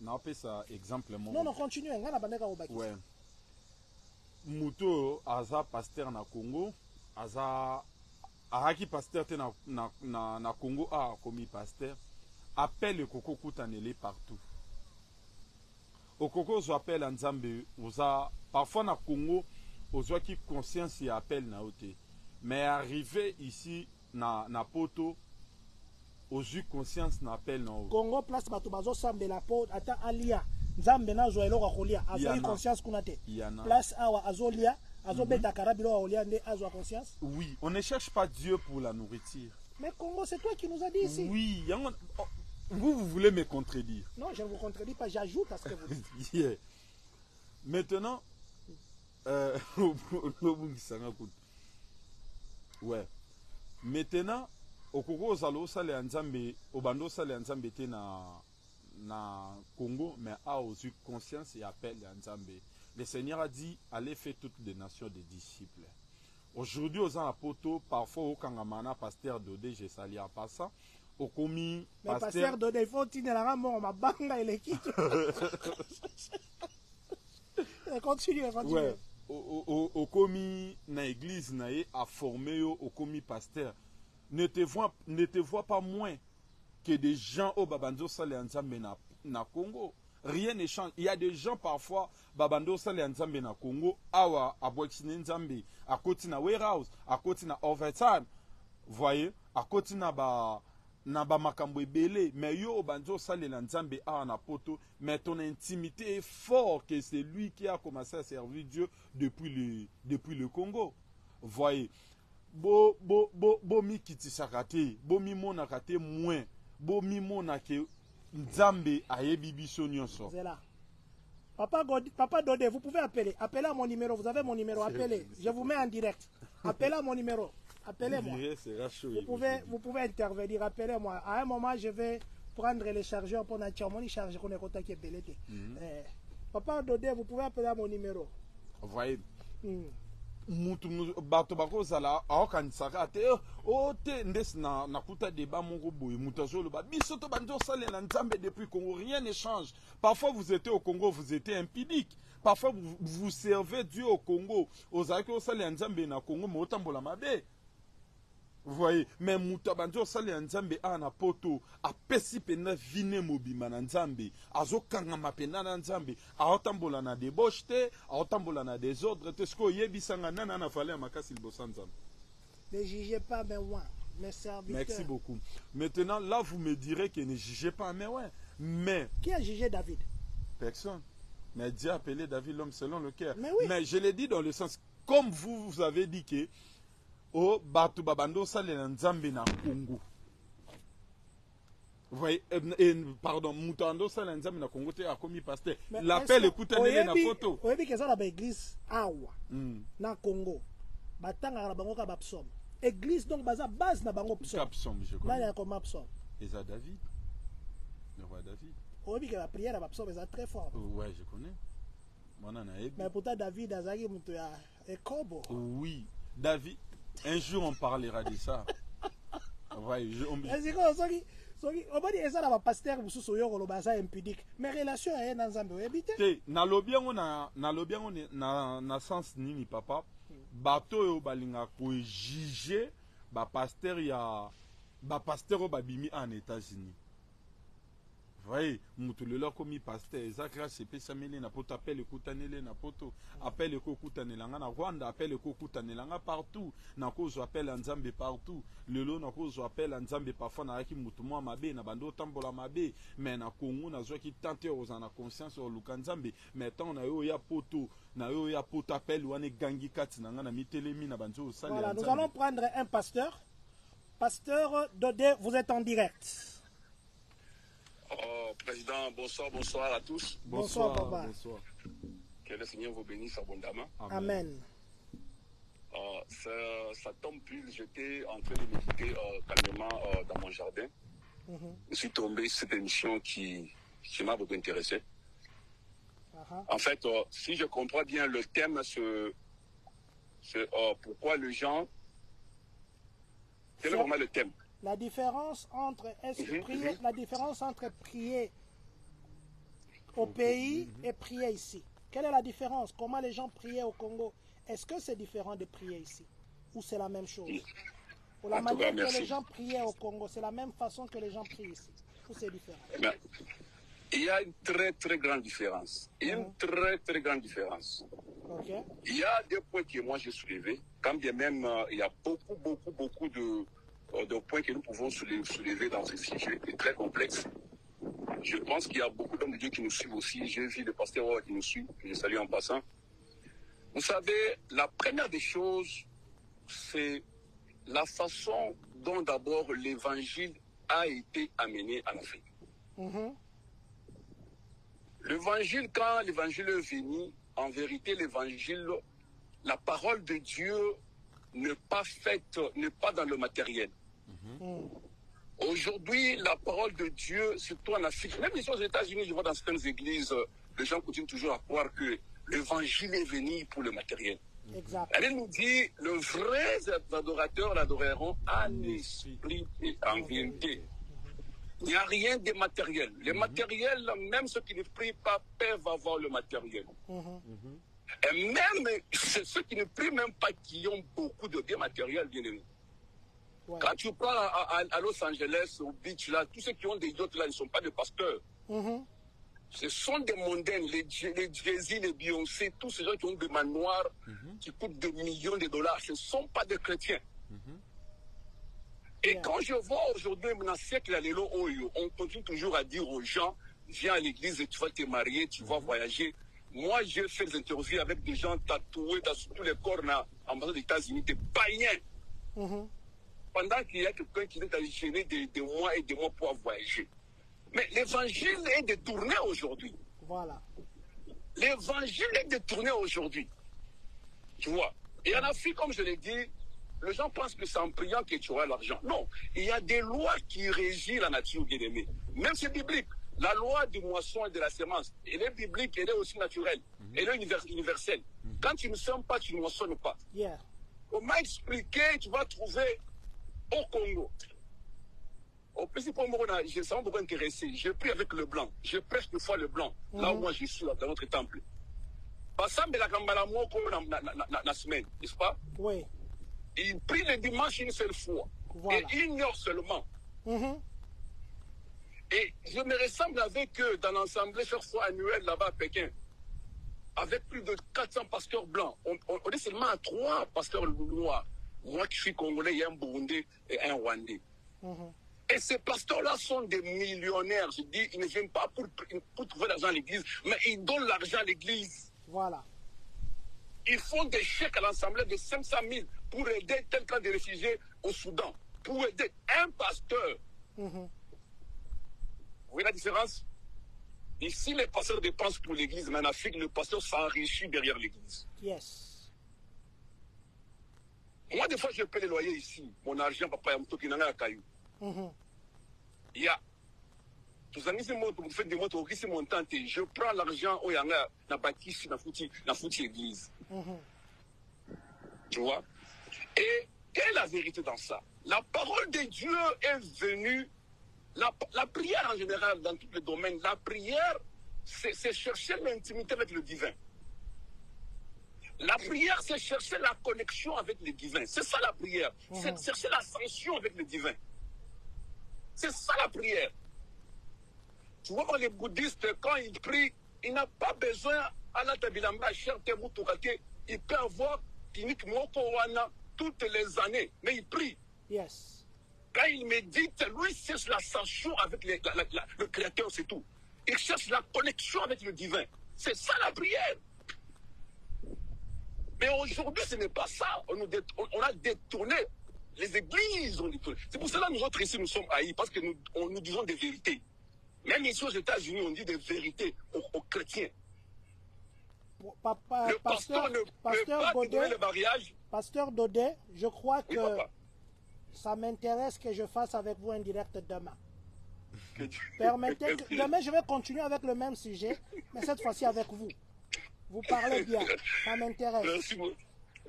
Na pe ça exemple mon. Non, continue ngana bandeka obaki. Ouais. Muto aza pasteur na Congo, aza araki pasteur te na Congo a commis pasteur, appelle le Koko Koutanele partout. Au Koko zo appelle Nzambe, oza parfois na Congo, ozo qui conscience et appelle na ote. Mais arrivé ici na poto, ozu conscience na appelle na ote. Congo place bato bazo sambe la poto ata alia. Nzambe na zo eloko kolia azo conscience kuna te. Place awa azolia azo beta karabilo olia nde azo conscience. Oui, on ne cherche pas Dieu pour la nourriture. Mais Congo, c'est toi qui nous as dit ici. Oui, vous voulez me contredire. Non, je ne vous contredis pas, j'ajoute à ce que vous dites. Yeah. Maintenant, ouais. Maintenant, au Congo, au Salé Nzambe, au Bando Salé Nzambe était na Congo, mais a aussi conscience et appel à Nzambe. Le Seigneur a dit, allez faire toutes les nations des disciples. Aujourd'hui, aux Anapoto, parfois au Kangamana, pasteur Dodé, j'ai sali à passant, au commis. Mais pasteur Dodé, il faut tenir la ramon, ma banga et l'équipe. Continue. Ouais. Au commis, na église, a formé au commis pasteur. Ne te vois pas moins que des gens au Babando Salé Nzambe na Congo. Rien ne change. Il y a des gens parfois, Babando Salé Nzambe na Congo, awa abwekine Nzambe, à côté na warehouse, à côté na overtime. Voyez, à côté na ba makambo ebele, mais yo Babando Salé Nzambe a na poto, mais ton intimité est fort que c'est lui qui a commencé à servir Dieu depuis le Congo. Voyez, bo mi kiti sakate, bo mi monakate moins, bo mi monake Nzambe ayebi biso nyonso. Zela. Papa Dodé, vous pouvez appeler. Appelez à mon numéro. Vous avez mon numéro. Appelez. Je vous mets en direct. Appelez à mon numéro. Appelez-moi. Vous pouvez intervenir. Appelez-moi. À un moment, je vais prendre les chargeurs pour notre charge qu'on est contact belete. Papa Dodé, vous pouvez appeler à mon numéro. Vous voyez. Bato bakozala aokanisaka te o te ndes na kuta débat moko boye mutazolo ba biso to banzo sale na Nzambe depuis Congo, rien ne change. Parfois vous étiez au Congo, vous étiez impudique. Parfois vous servez Dieu au Congo, ozaki o sale Nzambe na Congo mo tambola mabe. Vous voyez, mais mutabanzo sale Nzambe ana poto apesi pena vine mobima na Nzambe azokanga mapena na Nzambe aotambola na débauche te aotambola na désordre te sko yebisanga nana na fale makasi libosa Nzambe. Ne jugez pas mes oins, mes serviteurs. Merci beaucoup. Maintenant là vous me direz que ne jugez pas mais ouais, mais qui a jugé David? Personne. Mais Dieu a appelé David l'homme selon le cœur. Mais, oui. Mais je l'ai dit dans le sens comme vous avez dit que o batu babando sale na Nzambe na Congo. Vous voyez, pardon, mutando sale na Nzambe na Congo te a commis pasteur. L'appel écoute na photo. Vous voyez que ça la église awa na Congo. Batanga la bango ka bapsom. Église donc baza base na bango psom. Psom, je connais. Là il y a comme psom. Et ça David. Le roi David. Vous voyez que la prière à psom est très fort. Ouais, je connais. Mais pourtant David azaki muto ya ekobo. Oui, David. Un jour, on parlera de ça. Ouais, on va dire ça là, pasteur, vous souciez de ça impudique. Mais relation est dans Nzambe, habité. Na lobiango na sens nini papa. Bato yo balinga ko juger ba pasteur ya ba pasteur babimi en États-Unis. voyez, mutulelo komi pasteur, ezakra sepe samele na poto appelle ekutanele na poto, appelle ekokutanelanga na Rwanda, appelle ekokutanelanga partout, na kozo appelle nzambe partout, lelo na kozo appelle nzambe parfois na ki mutumo mabe na bando tambola mabe, mais na Congo na zo ki tante ozana conscience o luka nzambe, mais tant na yo ya poto appelle wane gangi kati na ngana mitelemi na banzo sali. Voilà, nous allons prendre un pasteur. Pasteur Dodé, vous êtes en direct. Président, bonsoir à tous. Bonsoir, papa. Bonsoir. Que le Seigneur vous bénisse abondamment. Amen. Ça tombe pile, j'étais en train de méditer calmement dans mon jardin. Je suis tombé sur cette émission qui m'a beaucoup intéressé. En fait, si je comprends bien le thème, c'est pourquoi les gens... Quel est vraiment le thème? La différence entre la différence entre prier au pays et prier ici. Quelle est la différence? Comment les gens priaient au Congo? Est-ce que c'est différent de prier ici? Ou c'est la même chose? Ou la manière que les gens priaient au Congo, c'est la même façon que les gens prient ici? Ou c'est différent? Il y a une très très grande différence. Une très très grande différence. Okay. Il y a des points que moi j'ai soulevés. Quand bien même il y a beaucoup de points que nous pouvons soulever dans ce sujet est très complexe. Je pense qu'il y a beaucoup d'hommes de Dieu qui nous suivent aussi. J'ai vu le pasteur qui nous suit, que je salue en passant. Vous savez, la première des choses, c'est la façon dont d'abord l'évangile a été amené en Afrique. L'évangile, quand l'évangile est venu, en vérité, l'évangile, la parole de Dieu n'est pas dans le matériel. Aujourd'hui, la parole de Dieu, surtout en Afrique, même ici aux États-Unis, je vois dans certaines églises, les gens continuent toujours à croire que l'évangile est venu pour le matériel. Exact. Elle nous dit, le vrai adorateur l'adoreront en esprit et en vérité. Il n'y a rien de matériel. Les matériels, même ceux qui ne prient pas, peuvent avoir le matériel. Et même ceux qui ne prient même pas, qui ont beaucoup de biens matériels, bien aimés. Ouais. Quand tu pars à Los Angeles, au beach, là, tous ceux qui ont des yachts là ne sont pas des pasteurs. Ce sont des mondaines, les Jay-Z, les Beyoncé, tous ces gens qui ont des manoirs qui coûtent des millions de dollars. Ce ne sont pas des chrétiens. Et quand je vois aujourd'hui, dans le siècle, on continue toujours à dire aux gens, viens à l'église et tu vas te marier, tu vas voyager. Moi, j'ai fait des interviews avec des gens tatoués dans tous les corps en ambassade des États-Unis, des païens. Pendant qu'il y a quelqu'un qui est allé gêner des mois et des mois pour voyager. Mais l'évangile est détourné aujourd'hui. Voilà. L'évangile est détourné aujourd'hui. Tu vois. Et en Afrique, comme je l'ai dit, les gens pensent que c'est en priant que tu auras l'argent. Non. Il y a des lois qui régissent la nature, bien aimée. Même c'est biblique. La loi du moisson et de la semence, elle est biblique, elle est aussi naturelle. Elle est universelle. Quand tu ne sèmes pas, tu ne moissonnes pas. Comment expliquer, tu vas trouver au Congo. Au principe, je suis beaucoup intéressé. Je prie avec le blanc. Je prêche une fois le blanc. Là où moi je suis, dans notre temple. Par exemple, la semaine, n'est-ce pas? Oui. Il prie le dimanche une seule fois. Voilà. Et une heure seulement. Et je me ressemble avec eux dans l'assemblée chaque fois annuelle là-bas à Pékin. Avec plus de 400 pasteurs blancs. On est seulement à 3 pasteurs noirs. Moi qui suis congolais, il y a un Burundais et un Rwandais. Et ces pasteurs-là sont des millionnaires. Je dis, ils ne viennent pas pour trouver l'argent à l'église, mais ils donnent l'argent à l'église. Voilà. Ils font des chèques à l'assemblée de 500 000 pour aider tel camp de réfugiés au Soudan. Pour aider un pasteur. Vous voyez la différence? Ici, les pasteurs dépensent pour l'église, mais en Afrique, le pasteur s'enrichit derrière l'église. Yes. Moi, des fois, je paie les loyers ici. Mon argent, papa, il y a un truc qui n'a pas caillou. Il y a. Tous amis, c'est moi, vous faites des motos, c'est mon tante. Je prends l'argent au Yanga, na bâtisse, na fouti église. Tu vois? Et quelle est la vérité dans ça? La parole de Dieu est venue. La prière en général, dans tous les domaines, la prière, c'est chercher l'intimité avec le divin. La prière, c'est chercher la connexion avec le divin. C'est ça la prière. C'est chercher l'ascension avec le divin. C'est ça la prière. Tu vois, les bouddhistes, quand ils prient, il n'a pas besoin à la tabilamba, il peut avoir clinique Mokowana toutes les années, mais il prie. Yes. Quand il médite, lui il cherche l'ascension avec le Créateur, c'est tout. Il cherche la connexion avec le divin. C'est ça la prière. Mais aujourd'hui, ce n'est pas ça. On a détourné. Les églises ont détourné. C'est pour cela que nous autres ici, nous sommes haïs, parce que nous disons des vérités. Même ici aux États-Unis, on dit des vérités aux chrétiens. Le pasteur ne peut pas donner le mariage. Pasteur Daudet, je crois que Oui, ça m'intéresse que je fasse avec vous un direct demain. Permettez que demain, je vais continuer avec le même sujet, mais cette fois-ci avec vous. Vous parlez bien, ça m'intéresse. Merci beaucoup.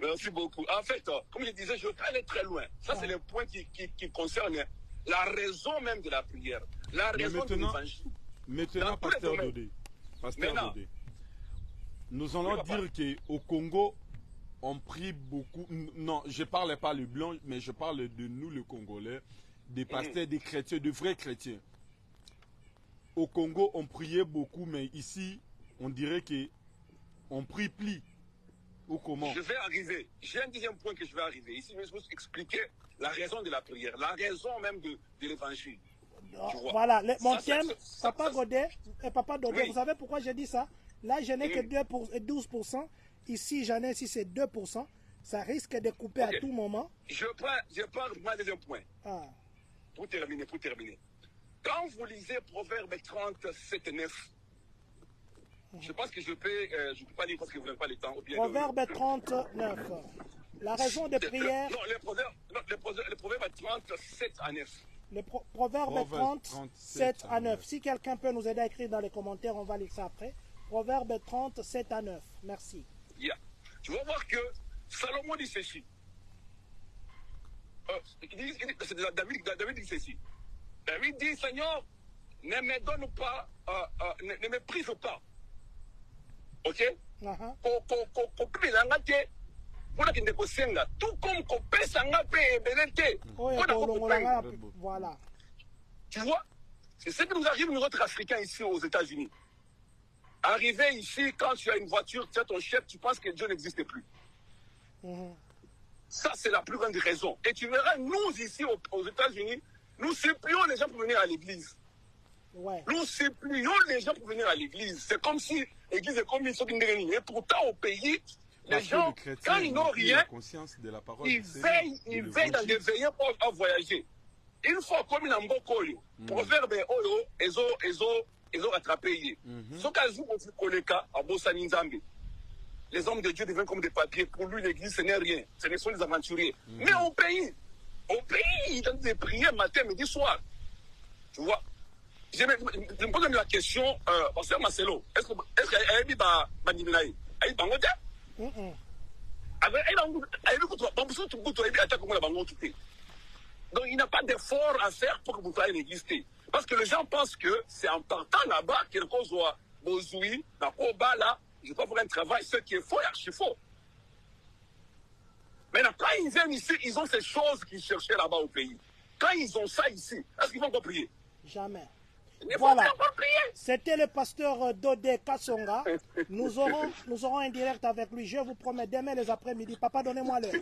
Merci beaucoup. En fait, comme je disais, je vais aller très loin. Ça, c'est le point qui concerne la raison même de la prière. La raison de l'évangile. Maintenant, Pasteur Daudet. Nous allons dire qu'au Congo, on prie beaucoup. Non, je ne parle pas le blanc, mais je parle de nous, les Congolais, des pasteurs, des chrétiens, de vrais chrétiens. Au Congo, on priait beaucoup, mais ici, on dirait qu'on prie plus. Ou comment? Je vais arriver. J'ai un deuxième point que je vais arriver. Ici, je vais vous expliquer la raison de la prière, la raison même de l'évangile. Voilà, mon thème, Papa Daudet, oui. Vous savez pourquoi j'ai dit ça? Là, je n'ai que 12%. Ici, j'en ai si c'est 2%. Ça risque de couper à tout moment. Je prends mon deuxième point. Pour terminer. Quand vous lisez Proverbe 37, 9, je pense que je ne peux pas lire parce que vous n'avez pas le temps. Proverbe 39. La raison de prière. Non, le proverbe 37 à 9. Le proverbe 37 à 9. Si quelqu'un peut nous aider à écrire dans les commentaires, on va lire ça après. Proverbe 37 à 9. Merci. Yeah. Tu vas voir que Salomon dit ceci. David dit ceci. David dit, Seigneur, ne me donne pas, ne me prive pas. Ok? Tout comme voilà. Tu vois? C'est ce qui nous arrive, nous autres Africains, ici aux États-Unis. Arrivé ici, quand tu as une voiture, tu as ton chef, tu penses que Dieu n'existe plus. Ça, c'est la plus grande raison. Et tu verras, nous, ici, aux États-Unis, nous supplions les gens pour venir à l'église. Ouais. Nous supplions les gens pour venir à l'église. C'est comme si l'église est comme une sorte de... Et pourtant, au pays, les gens, quand ils n'ont rien, ils veillent dans des veillants pour voyager. Une fois comme un bon coyo, proverbe oyo, ils ont rattrapé. Ce cas où on connaît qu'à Bossani Nzambi, les hommes de Dieu deviennent comme des papiers. Pour lui, l'église, ce n'est rien. Ce ne sont des aventuriers. Mais au pays, ils donnent des prières matin, midi, soir. Tu vois? Je me pose la question, Pasteur Marcelo, est-ce qu'il y a un Bandinaï? Il y a donc il n'y a pas d'effort à faire pour que vous soyez exister. Parce que les gens pensent que c'est en partant là-bas quelque chose soit Bozoui, là, je dois faire un travail, ce qui est faux et archi faux. Maintenant, quand ils viennent ici, ils ont ces choses qu'ils cherchaient là-bas au pays. Quand ils ont ça ici, est-ce qu'ils vont pas prier? Jamais. Voilà, c'était le pasteur Daudet Kassonga. Nous aurons un direct avec lui. Je vous promets, demain les après-midi. Papa, donnez-moi l'heure.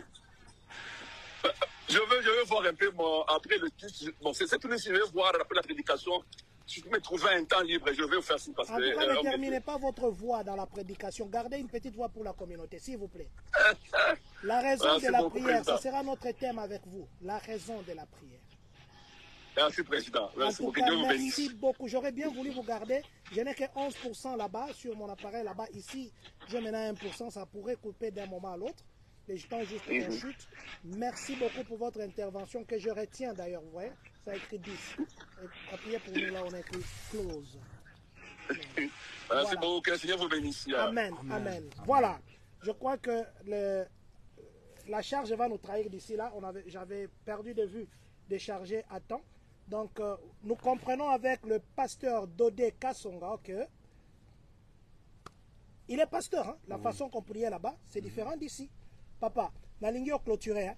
Je veux voir un peu après le titre. Bon, c'est tout le je vais voir après la prédication. Si je peux me trouver un temps libre, je vais vous faire ça. Parce en tout cas, ne terminez pas votre voix dans la prédication. Gardez une petite voix pour la communauté, s'il vous plaît. La raison de la prière, ce sera notre thème avec vous. La raison de la prière. Merci, Président. Merci beaucoup. Merci beaucoup. J'aurais bien voulu vous garder. Je n'ai que 11% là-bas, sur mon appareil là-bas. Ici, j'ai maintenant 1%. Ça pourrait couper d'un moment à l'autre. Les jetons juste en chute. Merci beaucoup pour votre intervention, que je retiens d'ailleurs. Vous voyez, ça a écrit 10. Et appuyez pour nous, là, on a écrit close. Merci beaucoup. Que le Seigneur vous bénisse. Amen. Amen. Voilà. Je crois que la charge va nous trahir d'ici là. J'avais perdu de vue de charger à temps. Donc, nous comprenons avec le pasteur Daudet Kassonga que il est pasteur. Hein? La façon qu'on priait là-bas, c'est différent d'ici. Papa, la ligne clôturée, hein?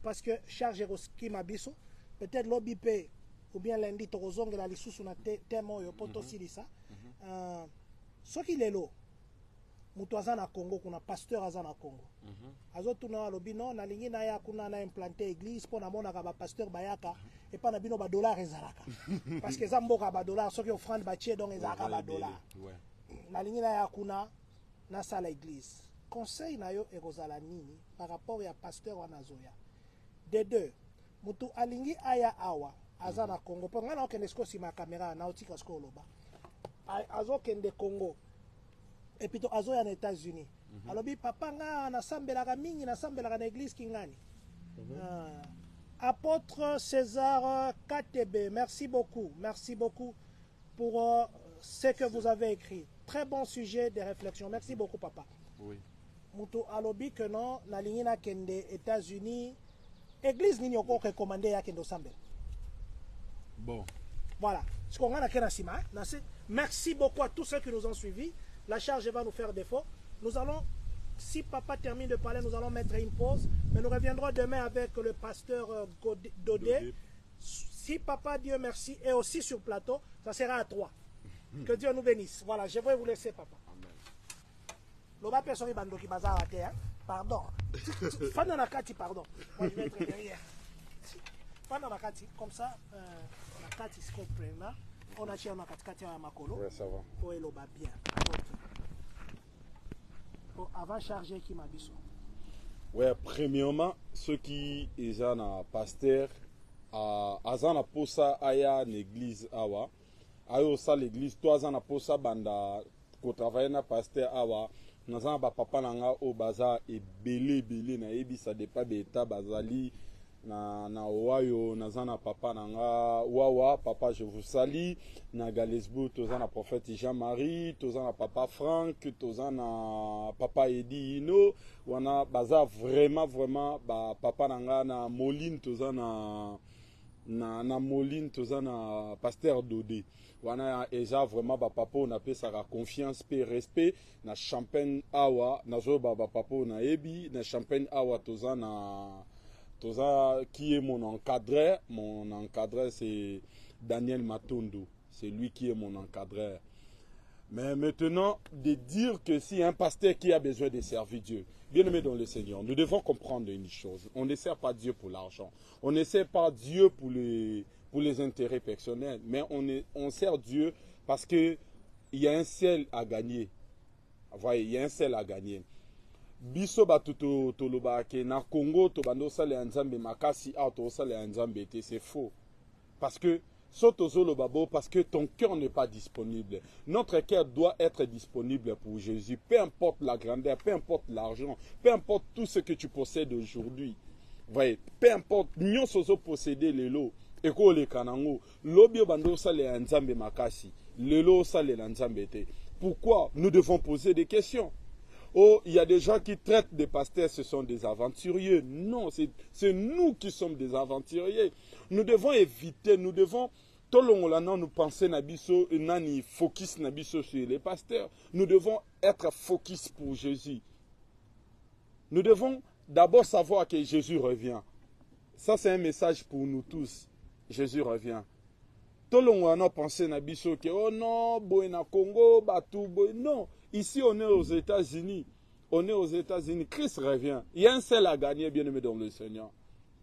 Parce que charge qui m'abisso, peut-être l'obipé ou bien lundi tokozongela lisusu na thème oyo po tosilisa soki lelo mutu aza na Congo kuna pasteur aza na Congo azotuna alobi no nalingi na ya kuna na implanter église po namonaka ba pasteur bayaka et pas na bino ba dollar ezalaka parce que eza mboka ba dollar soki offrande batie donc ezalaka ba dollar nalingi na ya kuna na sala église conseil na yo ekozala nini par rapport ya pasteur wana zoya de deux mutu alingi aya awa aza na Congo po ngana okende siko sima caméra na otika siko loba azokende Congo et puis azoya na États-Unis alobi papa nga nasambelaka mingi nasambelaka na église kingani apôtre César KTB, merci beaucoup pour ce que vous avez écrit, très bon sujet de réflexion, merci beaucoup papa. Oui. Mutu alobi que non na lingi na kende États-Unis église nini oko recommandé ya kendo sambel. Bon. Voilà, ce qu'on a na kena sima, merci beaucoup à tous ceux qui nous ont suivis. La charge va nous faire défaut. Nous allons, si papa termine de parler, nous allons mettre une pause. Mais nous reviendrons demain avec le pasteur Dodé. Si papa, Dieu merci, est aussi sur plateau, ça sera à 3. Que Dieu nous bénisse. Voilà, je vais vous laisser, papa. Amen. Loba personne bando qui bazar à terre. Pardon. Fana nakati, pardon. Moi, je vais être derrière. Fana nakati, comme ça, nakati se comprend là. On a tiré ma katikati à Makolo. Ouais, ça va. Pour Eloba bien. Pour avant charger qui m'a dit. Ouais, premièrement, ceux qui sont na pasteur à azana posa aya l'église awa. Ayo sa l'église toi azana posa banda ko travailler na pasteur awa. Nazana ba papa nanga o baza e belé na ebisa de pas beta bazali na wayo nazana papa nanga wawa papa je vous salue na Galesbo tozana prophète Jean-Marie tozana papa Franck tozana papa Edi Ino wana baza vraiment ba papa nanga na Moline tozana na Moline tozana pasteur Dodé wana eza vraiment ba papa on appelle ça la confiance pe respect na champagne awa nazo ba papa na ebi na champagne awa tozana Toza, qui est mon encadreur c'est Daniel Matondo. C'est lui qui est mon encadreur. Mais maintenant, de dire que si un pasteur qui a besoin de servir Dieu, bien aimé dans le Seigneur, nous devons comprendre une chose. On ne sert pas Dieu pour l'argent. On ne sert pas Dieu pour les intérêts personnels. Mais on sert Dieu parce qu'il y a un ciel à gagner. Vous voyez, il y a un ciel à gagner. Biso batuto toloba ke na Congo to bando sale nzambe makasi a to sale nzambe te, c'est faux. Parce que sotozolo babo parce que ton cœur n'est pas disponible. Notre cœur doit être disponible pour Jésus, peu importe la grandeur, peu importe l'argent, peu importe tout ce que tu possèdes aujourd'hui. Voyez, peu importe nyon sozo posséder lelo eko le kanango lobio bando sale nzambe makasi lelo sale nzambe te. Pourquoi nous devons poser des questions? Oh, il y a des gens qui traitent des pasteurs, ce sont des aventuriers. Non, c'est nous qui sommes des aventuriers. Nous devons éviter, nous devons, tout le monde nous penser nabiso, nani focus nabiso sur les pasteurs. Nous devons être focus pour Jésus. Nous devons d'abord savoir que Jésus revient. Ça, c'est un message pour nous tous. Jésus revient. Tout le monde a pensé nabiso que oh non, boy na Congo, batou boy non. Ici, on est aux États-Unis. On est aux États-Unis. Christ revient. Il y a un seul à gagner, bien-aimé dans le Seigneur.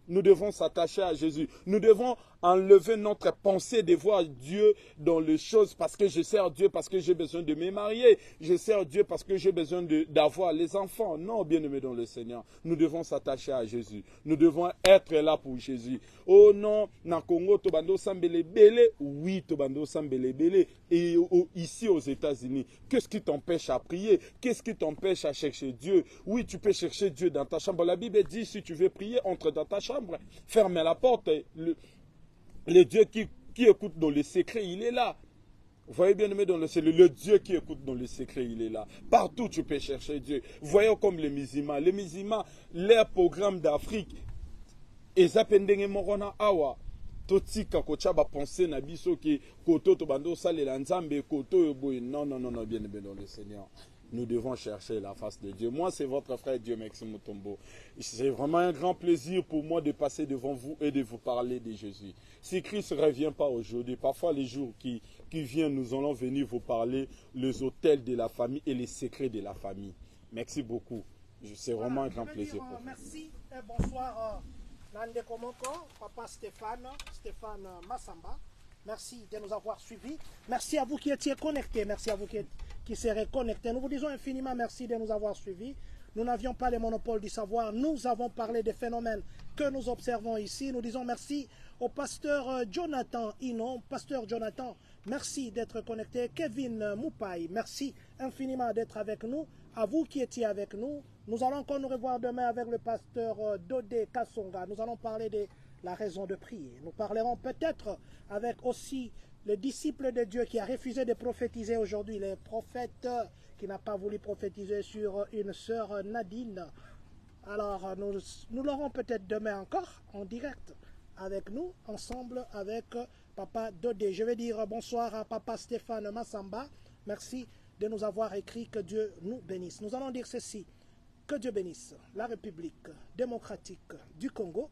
Nous devons s'attacher à Jésus. Nous devons enlever notre pensée de voir Dieu dans les choses parce que je sers Dieu, parce que j'ai besoin de me marier. Je sers Dieu parce que j'ai besoin d'avoir les enfants. Non, bien-aimé dans le Seigneur. Nous devons s'attacher à Jésus. Nous devons être là pour Jésus. Oh non, na Congo, tobando sambele bele. Oui, tobando sambele bele. Et ici aux États-Unis, qu'est-ce qui t'empêche à prier? Qu'est-ce qui t'empêche à chercher Dieu? Oui, tu peux chercher Dieu dans ta chambre. La Bible dit, si tu veux prier, entre dans ta chambre. Ferme la porte. Le Dieu qui écoute dans le secret, il est là. Vous voyez bien aimé dans le Dieu qui écoute dans le secret, il est là. Partout tu peux chercher Dieu. Voyons comme les musulmans. Les musulmans, leur programme d'Afrique, ils appellent morona awa. Totika kochaba penser na biso ki koto to bando sale la nzambe koto boy non bien aimé dans le Seigneur. nous devons chercher la face de Dieu. Moi, c'est votre frère Dieu Maxime Mutombo. C'est vraiment un grand plaisir pour moi de passer devant vous et de vous parler de Jésus. Si Christ ne revient pas aujourd'hui, parfois les jours qui viennent, nous allons venir vous parler les hôtels de la famille et les secrets de la famille. Merci beaucoup. C'est vraiment un grand plaisir pour vous. Merci et bonsoir Nande Komoko, papa Stéphane Massamba. Merci de nous avoir suivis. Merci à vous qui étiez connectés. Merci à vous qui serez connectés. Nous vous disons infiniment merci de nous avoir suivis. Nous n'avions pas le monopole du savoir. Nous avons parlé des phénomènes que nous observons ici. Nous disons merci au pasteur Jonathan Inon. Pasteur Jonathan, merci d'être connecté. Kevin Moupaï, merci infiniment d'être avec nous. À vous qui étiez avec nous. Nous allons encore nous revoir demain avec le pasteur Dodé Kassonga. Nous allons parler de la raison de prier. Nous parlerons peut-être avec aussi le disciple de Dieu qui a refusé de prophétiser aujourd'hui, le prophète qui n'a pas voulu prophétiser sur une sœur Nadine. Alors nous l'aurons peut-être demain encore en direct avec nous, ensemble avec Papa Dodé. Je vais dire bonsoir à Papa Stéphane Massamba. Merci de nous avoir écrit. Que Dieu nous bénisse. Nous allons dire ceci. Que Dieu bénisse la République démocratique du Congo.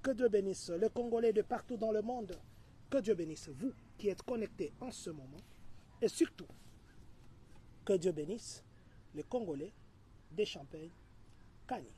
Que Dieu bénisse les Congolais de partout dans le monde. Que Dieu bénisse vous qui êtes connectés en ce moment. Et surtout, que Dieu bénisse les Congolais des Champagnes, Kani.